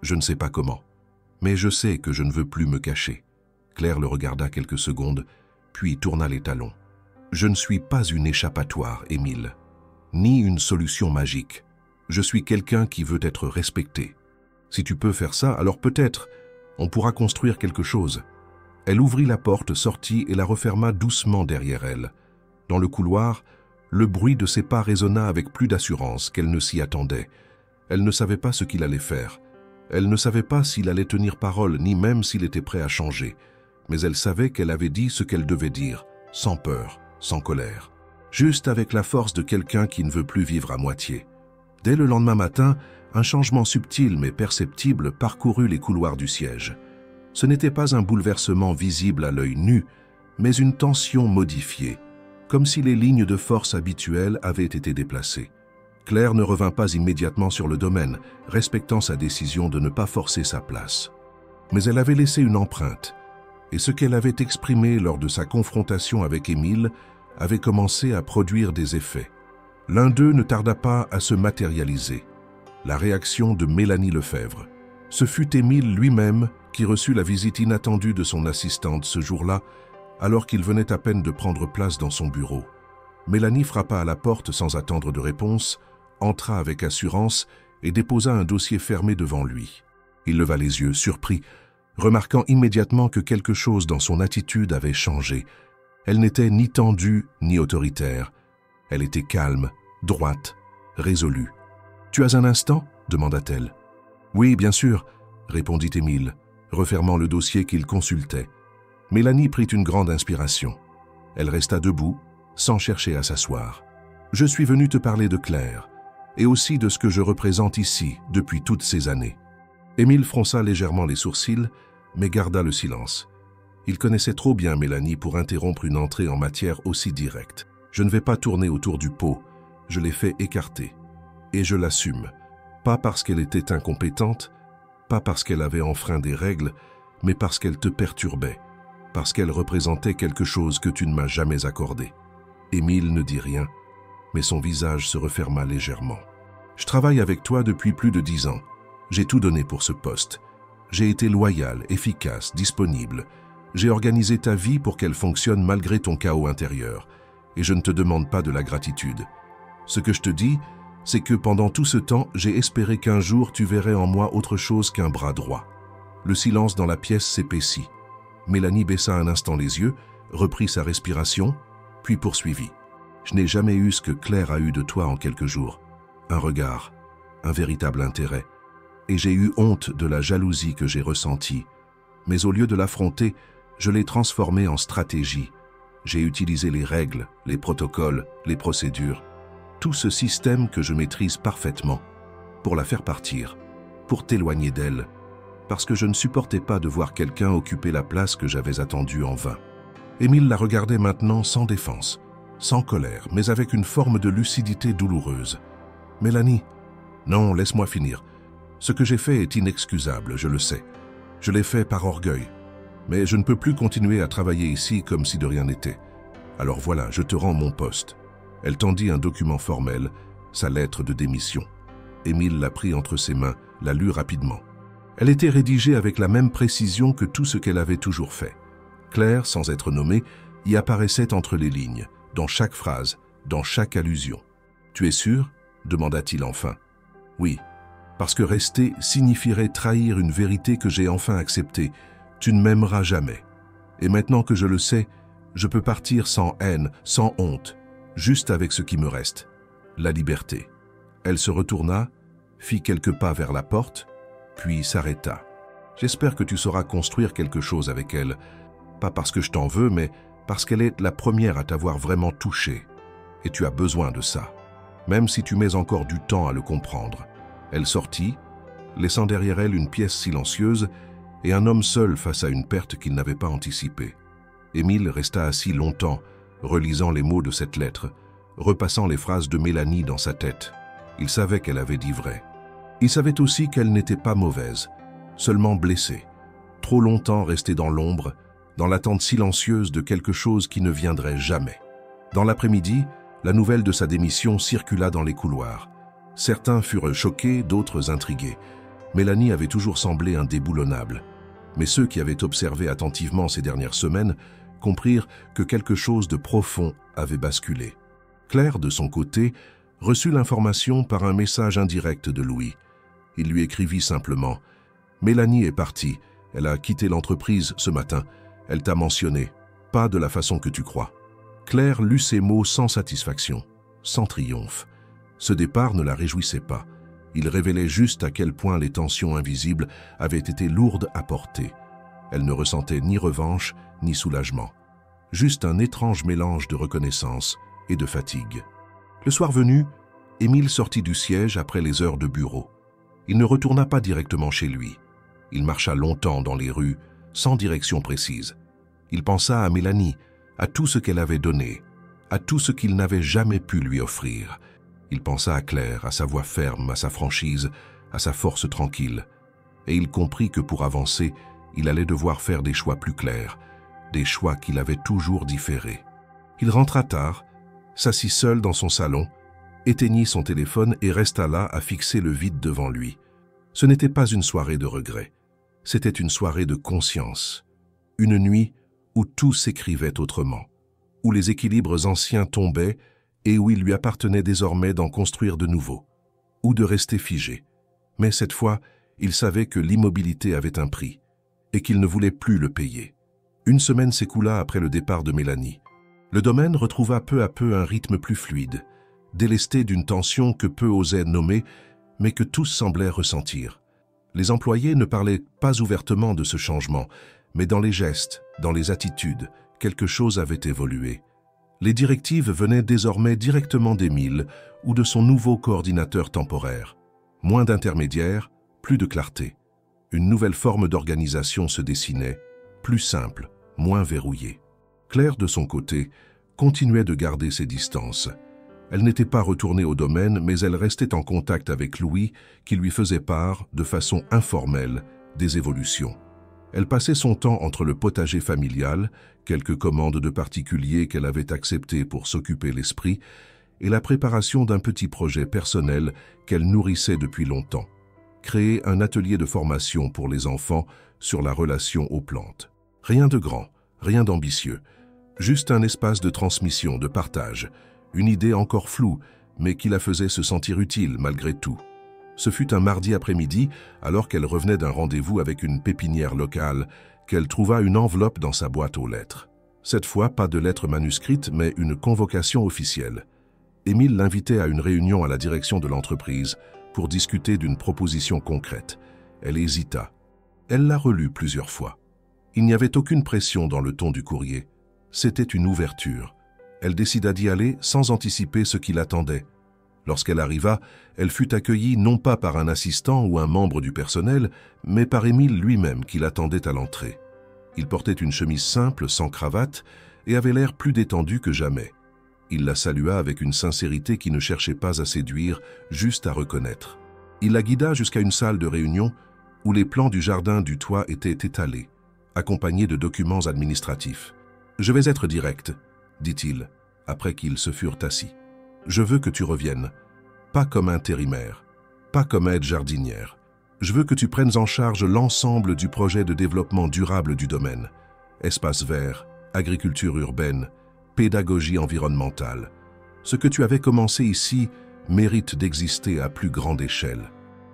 Je ne sais pas comment. Mais je sais que je ne veux plus me cacher. » Claire le regarda quelques secondes, puis tourna les talons. « Je ne suis pas une échappatoire, Émile, ni une solution magique. Je suis quelqu'un qui veut être respecté. Si tu peux faire ça, alors peut-être on pourra construire quelque chose. » Elle ouvrit la porte, sortit et la referma doucement derrière elle. Dans le couloir, le bruit de ses pas résonna avec plus d'assurance qu'elle ne s'y attendait. Elle ne savait pas ce qu'il allait faire. Elle ne savait pas s'il allait tenir parole, ni même s'il était prêt à changer. Mais elle savait qu'elle avait dit ce qu'elle devait dire, sans peur, sans colère. Juste avec la force de quelqu'un qui ne veut plus vivre à moitié. Dès le lendemain matin, un changement subtil mais perceptible parcourut les couloirs du siège. Ce n'était pas un bouleversement visible à l'œil nu, mais une tension modifiée, comme si les lignes de force habituelles avaient été déplacées. Claire ne revint pas immédiatement sur le domaine, respectant sa décision de ne pas forcer sa place. Mais elle avait laissé une empreinte, et ce qu'elle avait exprimé lors de sa confrontation avec Émile avait commencé à produire des effets. L'un d'eux ne tarda pas à se matérialiser, la réaction de Mélanie Lefebvre. Ce fut Émile lui-même qui reçut la visite inattendue de son assistante ce jour-là, alors qu'il venait à peine de prendre place dans son bureau. Mélanie frappa à la porte sans attendre de réponse, entra avec assurance et déposa un dossier fermé devant lui. Il leva les yeux, surpris, remarquant immédiatement que quelque chose dans son attitude avait changé. Elle n'était ni tendue ni autoritaire. Elle était calme, droite, résolue. « Tu as un instant ?» demanda-t-elle. « Oui, bien sûr », répondit Émile, refermant le dossier qu'il consultait. Mélanie prit une grande inspiration. Elle resta debout, sans chercher à s'asseoir. « Je suis venue te parler de Claire, et aussi de ce que je représente ici depuis toutes ces années. » Émile fronça légèrement les sourcils, mais garda le silence. Il connaissait trop bien Mélanie pour interrompre une entrée en matière aussi directe. « Je ne vais pas tourner autour du pot, je l'ai fait écarter. Et je l'assume. Pas parce qu'elle était incompétente, pas parce qu'elle avait enfreint des règles, mais parce qu'elle te perturbait, parce qu'elle représentait quelque chose que tu ne m'as jamais accordé. Émile ne dit rien, mais son visage se referma légèrement. Je travaille avec toi depuis plus de 10 ans. J'ai tout donné pour ce poste. J'ai été loyal, efficace, disponible. J'ai organisé ta vie pour qu'elle fonctionne malgré ton chaos intérieur. Et je ne te demande pas de la gratitude. Ce que je te dis, c'est que pendant tout ce temps, j'ai espéré qu'un jour tu verrais en moi autre chose qu'un bras droit. Le silence dans la pièce s'épaissit. Mélanie baissa un instant les yeux, reprit sa respiration, puis poursuivit. Je n'ai jamais eu ce que Claire a eu de toi en quelques jours. Un regard, un véritable intérêt. Et j'ai eu honte de la jalousie que j'ai ressentie. Mais au lieu de l'affronter, je l'ai transformée en stratégie. J'ai utilisé les règles, les protocoles, les procédures, tout ce système que je maîtrise parfaitement, pour la faire partir, pour t'éloigner d'elle, parce que je ne supportais pas de voir quelqu'un occuper la place que j'avais attendue en vain. Émile la regardait maintenant sans défense, sans colère, mais avec une forme de lucidité douloureuse. « Mélanie, non, laisse-moi finir. Ce que j'ai fait est inexcusable, je le sais. Je l'ai fait par orgueil. Mais je ne peux plus continuer à travailler ici comme si de rien n'était. Alors voilà, je te rends mon poste. » Elle tendit un document formel, sa lettre de démission. Émile la prit entre ses mains, la lut rapidement. Elle était rédigée avec la même précision que tout ce qu'elle avait toujours fait. Claire, sans être nommée, y apparaissait entre les lignes, dans chaque phrase, dans chaque allusion. « Tu es sûr ?» demanda-t-il enfin. « Oui, parce que rester signifierait trahir une vérité que j'ai enfin acceptée. Tu ne m'aimeras jamais. Et maintenant que je le sais, je peux partir sans haine, sans honte, juste avec ce qui me reste, la liberté. » Elle se retourna, fit quelques pas vers la porte, puis s'arrêta. « J'espère que tu sauras construire quelque chose avec elle, pas parce que je t'en veux, mais parce qu'elle est la première à t'avoir vraiment touché. Et tu as besoin de ça, même si tu mets encore du temps à le comprendre. » Elle sortit, laissant derrière elle une pièce silencieuse et un homme seul face à une perte qu'il n'avait pas anticipée. Émile resta assis longtemps, relisant les mots de cette lettre, repassant les phrases de Mélanie dans sa tête. Il savait qu'elle avait dit vrai. Il savait aussi qu'elle n'était pas mauvaise, seulement blessée, trop longtemps restée dans l'ombre, dans l'attente silencieuse de quelque chose qui ne viendrait jamais. Dans l'après-midi, la nouvelle de sa démission circula dans les couloirs. Certains furent choqués, d'autres intrigués. Mélanie avait toujours semblé indéboulonnable. Mais ceux qui avaient observé attentivement ces dernières semaines comprirent que quelque chose de profond avait basculé. Claire, de son côté, reçut l'information par un message indirect de Louis. Il lui écrivit simplement « Mélanie est partie, elle a quitté l'entreprise ce matin, elle t'a mentionné, pas de la façon que tu crois. » Claire lut ces mots sans satisfaction, sans triomphe. Ce départ ne la réjouissait pas. Il révélait juste à quel point les tensions invisibles avaient été lourdes à porter. Elle ne ressentait ni revanche, ni soulagement. Juste un étrange mélange de reconnaissance et de fatigue. Le soir venu, Émile sortit du siège après les heures de bureau. Il ne retourna pas directement chez lui. Il marcha longtemps dans les rues, sans direction précise. Il pensa à Mélanie, à tout ce qu'elle avait donné, à tout ce qu'il n'avait jamais pu lui offrir. Il pensa à Claire, à sa voix ferme, à sa franchise, à sa force tranquille. Et il comprit que pour avancer, il allait devoir faire des choix plus clairs, des choix qu'il avait toujours différés. Il rentra tard, s'assit seul dans son salon, éteignit son téléphone et resta là à fixer le vide devant lui. Ce n'était pas une soirée de regret, c'était une soirée de conscience. Une nuit où tout s'écrivait autrement, où les équilibres anciens tombaient et où il lui appartenait désormais d'en construire de nouveaux, ou de rester figé. Mais cette fois, il savait que l'immobilité avait un prix, et qu'il ne voulait plus le payer. Une semaine s'écoula après le départ de Mélanie. Le domaine retrouva peu à peu un rythme plus fluide, délesté d'une tension que peu osaient nommer, mais que tous semblaient ressentir. Les employés ne parlaient pas ouvertement de ce changement, mais dans les gestes, dans les attitudes, quelque chose avait évolué. Les directives venaient désormais directement d'Émile ou de son nouveau coordinateur temporaire. Moins d'intermédiaires, plus de clarté. Une nouvelle forme d'organisation se dessinait, plus simple, moins verrouillée. Claire, de son côté, continuait de garder ses distances. Elle n'était pas retournée au domaine, mais elle restait en contact avec Louis, qui lui faisait part, de façon informelle, des évolutions. Elle passait son temps entre le potager familial, quelques commandes de particuliers qu'elle avait acceptées pour s'occuper l'esprit, et la préparation d'un petit projet personnel qu'elle nourrissait depuis longtemps. Créer un atelier de formation pour les enfants sur la relation aux plantes. Rien de grand, rien d'ambitieux, juste un espace de transmission, de partage, une idée encore floue, mais qui la faisait se sentir utile malgré tout. Ce fut un mardi après-midi, alors qu'elle revenait d'un rendez-vous avec une pépinière locale, qu'elle trouva une enveloppe dans sa boîte aux lettres. Cette fois, pas de lettre manuscrite, mais une convocation officielle. Émile l'invitait à une réunion à la direction de l'entreprise pour discuter d'une proposition concrète. Elle hésita. Elle l'a relut plusieurs fois. Il n'y avait aucune pression dans le ton du courrier. C'était une ouverture. Elle décida d'y aller sans anticiper ce qui l'attendait. Lorsqu'elle arriva, elle fut accueillie non pas par un assistant ou un membre du personnel, mais par Émile lui-même qui l'attendait à l'entrée. Il portait une chemise simple, sans cravate, et avait l'air plus détendu que jamais. Il la salua avec une sincérité qui ne cherchait pas à séduire, juste à reconnaître. Il la guida jusqu'à une salle de réunion où les plans du jardin du toit étaient étalés, accompagnés de documents administratifs. « Je vais être direct », dit-il, après qu'ils se furent assis. « Je veux que tu reviennes, pas comme intérimaire, pas comme aide jardinière. Je veux que tu prennes en charge l'ensemble du projet de développement durable du domaine. Espace vert, agriculture urbaine, pédagogie environnementale. Ce que tu avais commencé ici mérite d'exister à plus grande échelle.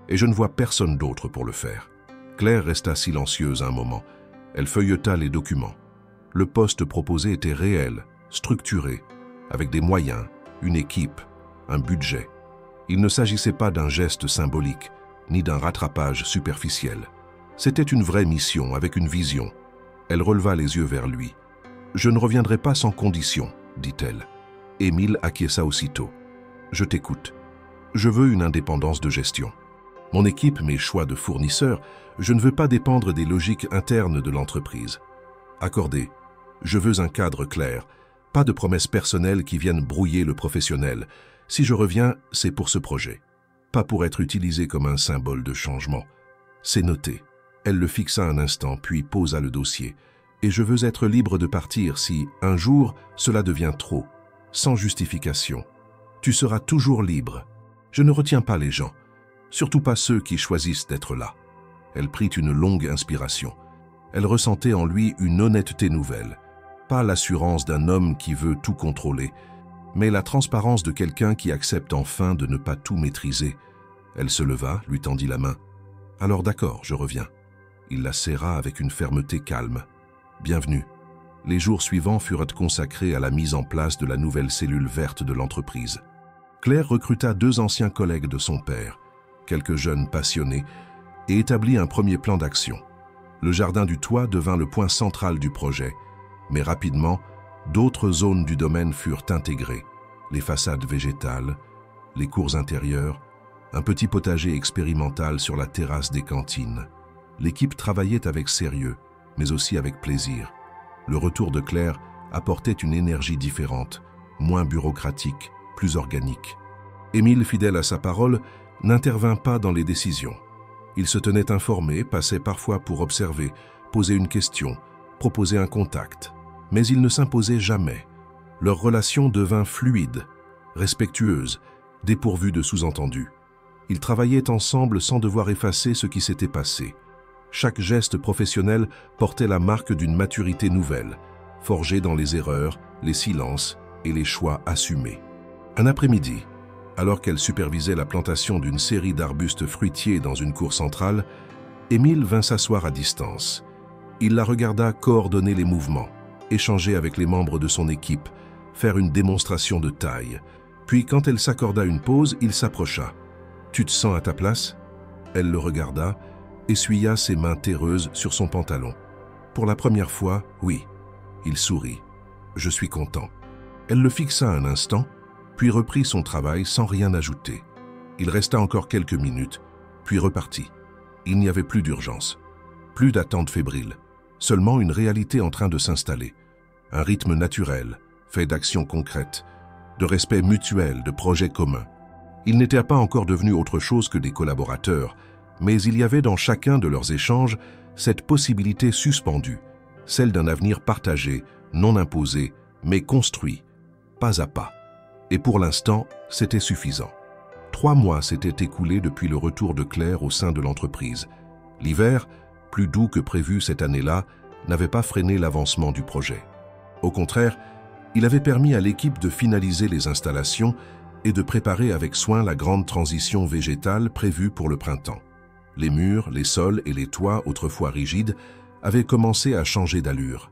Et je ne vois personne d'autre pour le faire. » Claire resta silencieuse un moment. Elle feuilleta les documents. Le poste proposé était réel, structuré, avec des moyens, une équipe, un budget. Il ne s'agissait pas d'un geste symbolique, ni d'un rattrapage superficiel. C'était une vraie mission, avec une vision. Elle releva les yeux vers lui. « Je ne reviendrai pas sans condition, » dit-elle. Émile acquiesça aussitôt. « Je t'écoute. Je veux une indépendance de gestion. Mon équipe, mes choix de fournisseurs, je ne veux pas dépendre des logiques internes de l'entreprise. Accordé. Je veux un cadre clair, pas de promesses personnelles qui viennent brouiller le professionnel. Si je reviens, c'est pour ce projet. Pas pour être utilisé comme un symbole de changement. C'est noté. » Elle le fixa un instant, puis posa le dossier. « Et je veux être libre de partir si, un jour, cela devient trop, sans justification. Tu seras toujours libre. Je ne retiens pas les gens, surtout pas ceux qui choisissent d'être là. » Elle prit une longue inspiration. Elle ressentait en lui une honnêteté nouvelle. Pas l'assurance d'un homme qui veut tout contrôler, mais la transparence de quelqu'un qui accepte enfin de ne pas tout maîtriser. Elle se leva, lui tendit la main. « Alors d'accord, je reviens. » Il la serra avec une fermeté calme. « Bienvenue. » Les jours suivants furent consacrés à la mise en place de la nouvelle cellule verte de l'entreprise. Claire recruta 2 anciens collègues de son père, quelques jeunes passionnés, et établit un premier plan d'action. Le jardin du toit devint le point central du projet, mais rapidement, d'autres zones du domaine furent intégrées. Les façades végétales, les cours intérieures, un petit potager expérimental sur la terrasse des cantines. L'équipe travaillait avec sérieux, mais aussi avec plaisir. Le retour de Claire apportait une énergie différente, moins bureaucratique, plus organique. Émile, fidèle à sa parole, n'intervint pas dans les décisions. Il se tenait informé, passait parfois pour observer, poser une question, proposer un contact. Mais il ne s'imposait jamais. Leur relation devint fluide, respectueuse, dépourvue de sous-entendus. Ils travaillaient ensemble sans devoir effacer ce qui s'était passé. Chaque geste professionnel portait la marque d'une maturité nouvelle, forgée dans les erreurs, les silences et les choix assumés. Un après-midi, alors qu'elle supervisait la plantation d'une série d'arbustes fruitiers dans une cour centrale, Émile vint s'asseoir à distance. Il la regarda coordonner les mouvements, échanger avec les membres de son équipe, faire une démonstration de taille. Puis, quand elle s'accorda une pause, il s'approcha. « Tu te sens à ta place ?» Elle le regarda, essuya ses mains terreuses sur son pantalon. Pour la première fois, oui. Il sourit. « Je suis content. » Elle le fixa un instant, puis reprit son travail sans rien ajouter. Il resta encore quelques minutes, puis repartit. Il n'y avait plus d'urgence, plus d'attente fébrile, seulement une réalité en train de s'installer. Un rythme naturel, fait d'actions concrètes, de respect mutuel, de projets communs. Ils n'étaient pas encore devenus autre chose que des collaborateurs, mais il y avait dans chacun de leurs échanges cette possibilité suspendue, celle d'un avenir partagé, non imposé, mais construit, pas à pas. Et pour l'instant, c'était suffisant. 3 mois s'étaient écoulés depuis le retour de Claire au sein de l'entreprise. L'hiver, plus doux que prévu cette année-là, n'avait pas freiné l'avancement du projet. Au contraire, il avait permis à l'équipe de finaliser les installations et de préparer avec soin la grande transition végétale prévue pour le printemps. Les murs, les sols et les toits, autrefois rigides, avaient commencé à changer d'allure.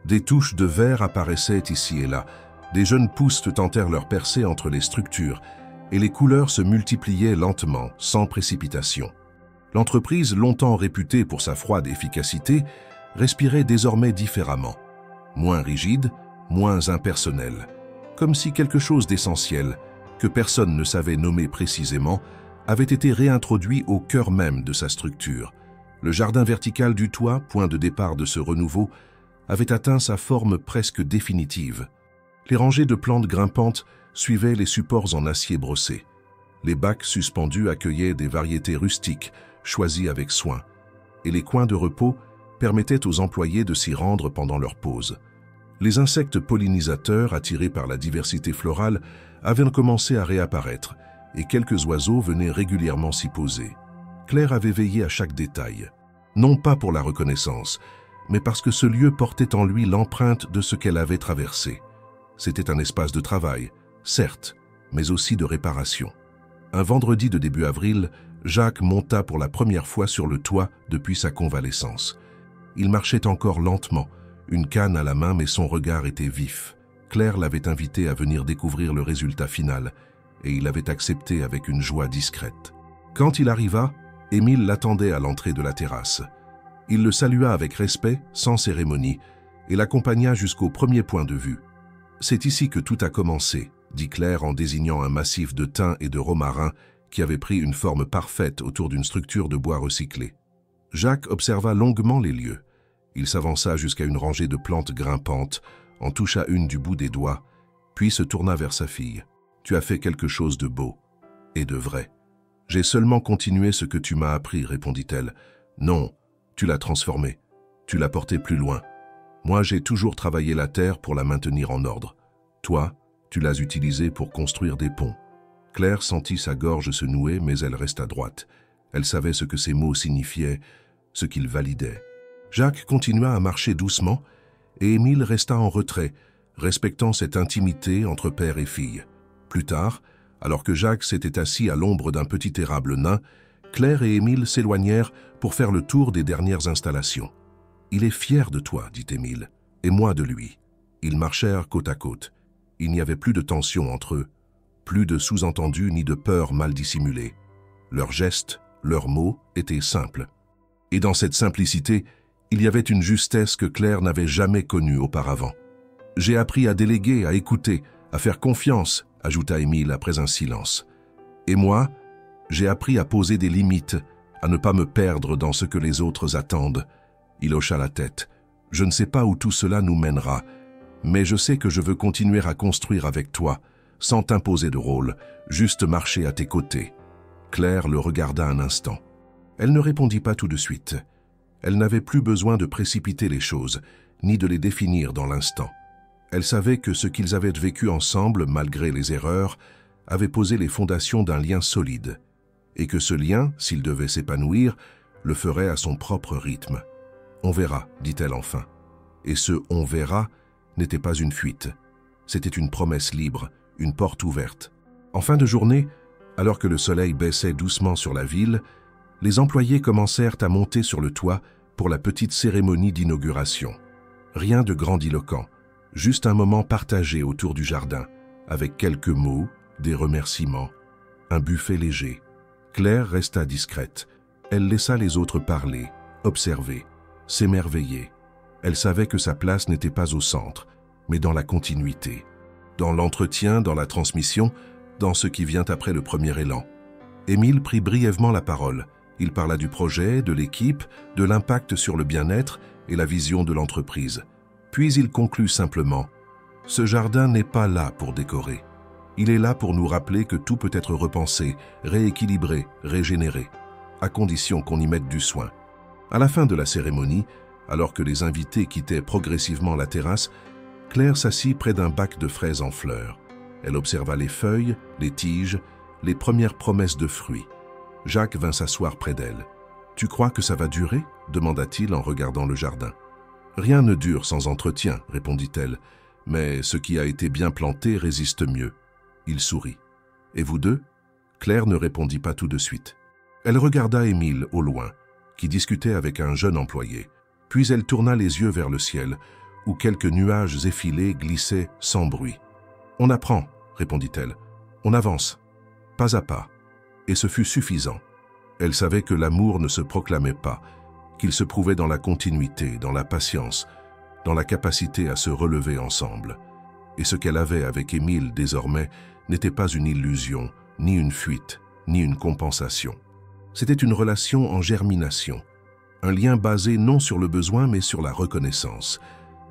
Des touches de verre apparaissaient ici et là, des jeunes pousses tentèrent leur percée entre les structures, et les couleurs se multipliaient lentement, sans précipitation. L'entreprise, longtemps réputée pour sa froide efficacité, respirait désormais différemment. Moins rigide, moins impersonnel. Comme si quelque chose d'essentiel, que personne ne savait nommer précisément, avait été réintroduit au cœur même de sa structure. Le jardin vertical du toit, point de départ de ce renouveau, avait atteint sa forme presque définitive. Les rangées de plantes grimpantes suivaient les supports en acier brossé. Les bacs suspendus accueillaient des variétés rustiques, choisies avec soin, et les coins de repos permettaient aux employés de s'y rendre pendant leur pause. Les insectes pollinisateurs, attirés par la diversité florale, avaient commencé à réapparaître, et quelques oiseaux venaient régulièrement s'y poser. Claire avait veillé à chaque détail, non pas pour la reconnaissance, mais parce que ce lieu portait en lui l'empreinte de ce qu'elle avait traversé. C'était un espace de travail, certes, mais aussi de réparation. Un vendredi de début avril, Jacques monta pour la première fois sur le toit depuis sa convalescence. Il marchait encore lentement, une canne à la main, mais son regard était vif. Claire l'avait invité à venir découvrir le résultat final, et il avait accepté avec une joie discrète. Quand il arriva, Émile l'attendait à l'entrée de la terrasse. Il le salua avec respect, sans cérémonie, et l'accompagna jusqu'au premier point de vue. « C'est ici que tout a commencé », dit Claire en désignant un massif de thym et de romarin qui avait pris une forme parfaite autour d'une structure de bois recyclé. Jacques observa longuement les lieux. Il s'avança jusqu'à une rangée de plantes grimpantes, en toucha une du bout des doigts, puis se tourna vers sa fille. « Tu as fait quelque chose de beau et de vrai. »« J'ai seulement continué ce que tu m'as appris, » répondit-elle. « Non, tu l'as transformé. Tu l'as porté plus loin. Moi, j'ai toujours travaillé la terre pour la maintenir en ordre. Toi, tu l'as utilisée pour construire des ponts. » Claire sentit sa gorge se nouer, mais elle resta droite. Elle savait ce que ces mots signifiaient, ce qu'ils validaient. Jacques continua à marcher doucement, et Émile resta en retrait, respectant cette intimité entre père et fille. Plus tard, alors que Jacques s'était assis à l'ombre d'un petit érable nain, Claire et Émile s'éloignèrent pour faire le tour des dernières installations. « Il est fier de toi, » dit Émile, « et moi de lui. » Ils marchèrent côte à côte. Il n'y avait plus de tension entre eux, plus de sous-entendus ni de peur mal dissimulée. Leurs gestes, leurs mots étaient simples. Et dans cette simplicité, il y avait une justesse que Claire n'avait jamais connue auparavant. « J'ai appris à déléguer, à écouter, à faire confiance, » ajouta Émile après un silence. « Et moi, j'ai appris à poser des limites, à ne pas me perdre dans ce que les autres attendent. » Il hocha la tête. « Je ne sais pas où tout cela nous mènera, mais je sais que je veux continuer à construire avec toi, sans t'imposer de rôle, juste marcher à tes côtés. » Claire le regarda un instant. Elle ne répondit pas tout de suite. Elle n'avait plus besoin de précipiter les choses, ni de les définir dans l'instant. Elle savait que ce qu'ils avaient vécu ensemble, malgré les erreurs, avait posé les fondations d'un lien solide, et que ce lien, s'il devait s'épanouir, le ferait à son propre rythme. « On verra », dit-elle enfin. Et ce « on verra » n'était pas une fuite. C'était une promesse libre, une porte ouverte. En fin de journée, alors que le soleil baissait doucement sur la ville, les employés commencèrent à monter sur le toit pour la petite cérémonie d'inauguration. Rien de grandiloquent, juste un moment partagé autour du jardin, avec quelques mots, des remerciements, un buffet léger. Claire resta discrète. Elle laissa les autres parler, observer, s'émerveiller. Elle savait que sa place n'était pas au centre, mais dans la continuité, dans l'entretien, dans la transmission, dans ce qui vient après le premier élan. Émile prit brièvement la parole. Il parla du projet, de l'équipe, de l'impact sur le bien-être et la vision de l'entreprise. Puis il conclut simplement « Ce jardin n'est pas là pour décorer. Il est là pour nous rappeler que tout peut être repensé, rééquilibré, régénéré, à condition qu'on y mette du soin. À la fin de la cérémonie, alors que les invités quittaient progressivement la terrasse, Claire s'assit près d'un bac de fraises en fleurs. Elle observa les feuilles, les tiges, les premières promesses de fruits. Jacques vint s'asseoir près d'elle. « Tu crois que ça va durer » demanda-t-il en regardant le jardin. « Rien ne dure sans entretien » répondit-elle, « mais ce qui a été bien planté résiste mieux. » Il sourit. « Et vous deux » Claire ne répondit pas tout de suite. Elle regarda Émile au loin, qui discutait avec un jeune employé. Puis elle tourna les yeux vers le ciel, où quelques nuages effilés glissaient sans bruit. « On apprend » répondit-elle. « On avance, pas à pas. » Et ce fut suffisant. Elle savait que l'amour ne se proclamait pas, qu'il se prouvait dans la continuité, dans la patience, dans la capacité à se relever ensemble. Et ce qu'elle avait avec Émile désormais n'était pas une illusion, ni une fuite, ni une compensation. C'était une relation en germination, un lien basé non sur le besoin mais sur la reconnaissance.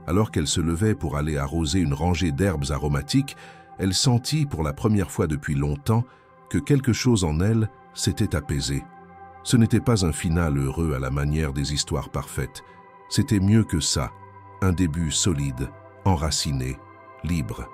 Alors qu'elle se levait pour aller arroser une rangée d'herbes aromatiques, elle sentit pour la première fois depuis longtemps que quelque chose en elle s'était apaisé. Ce n'était pas un final heureux à la manière des histoires parfaites. C'était mieux que ça, un début solide, enraciné, libre.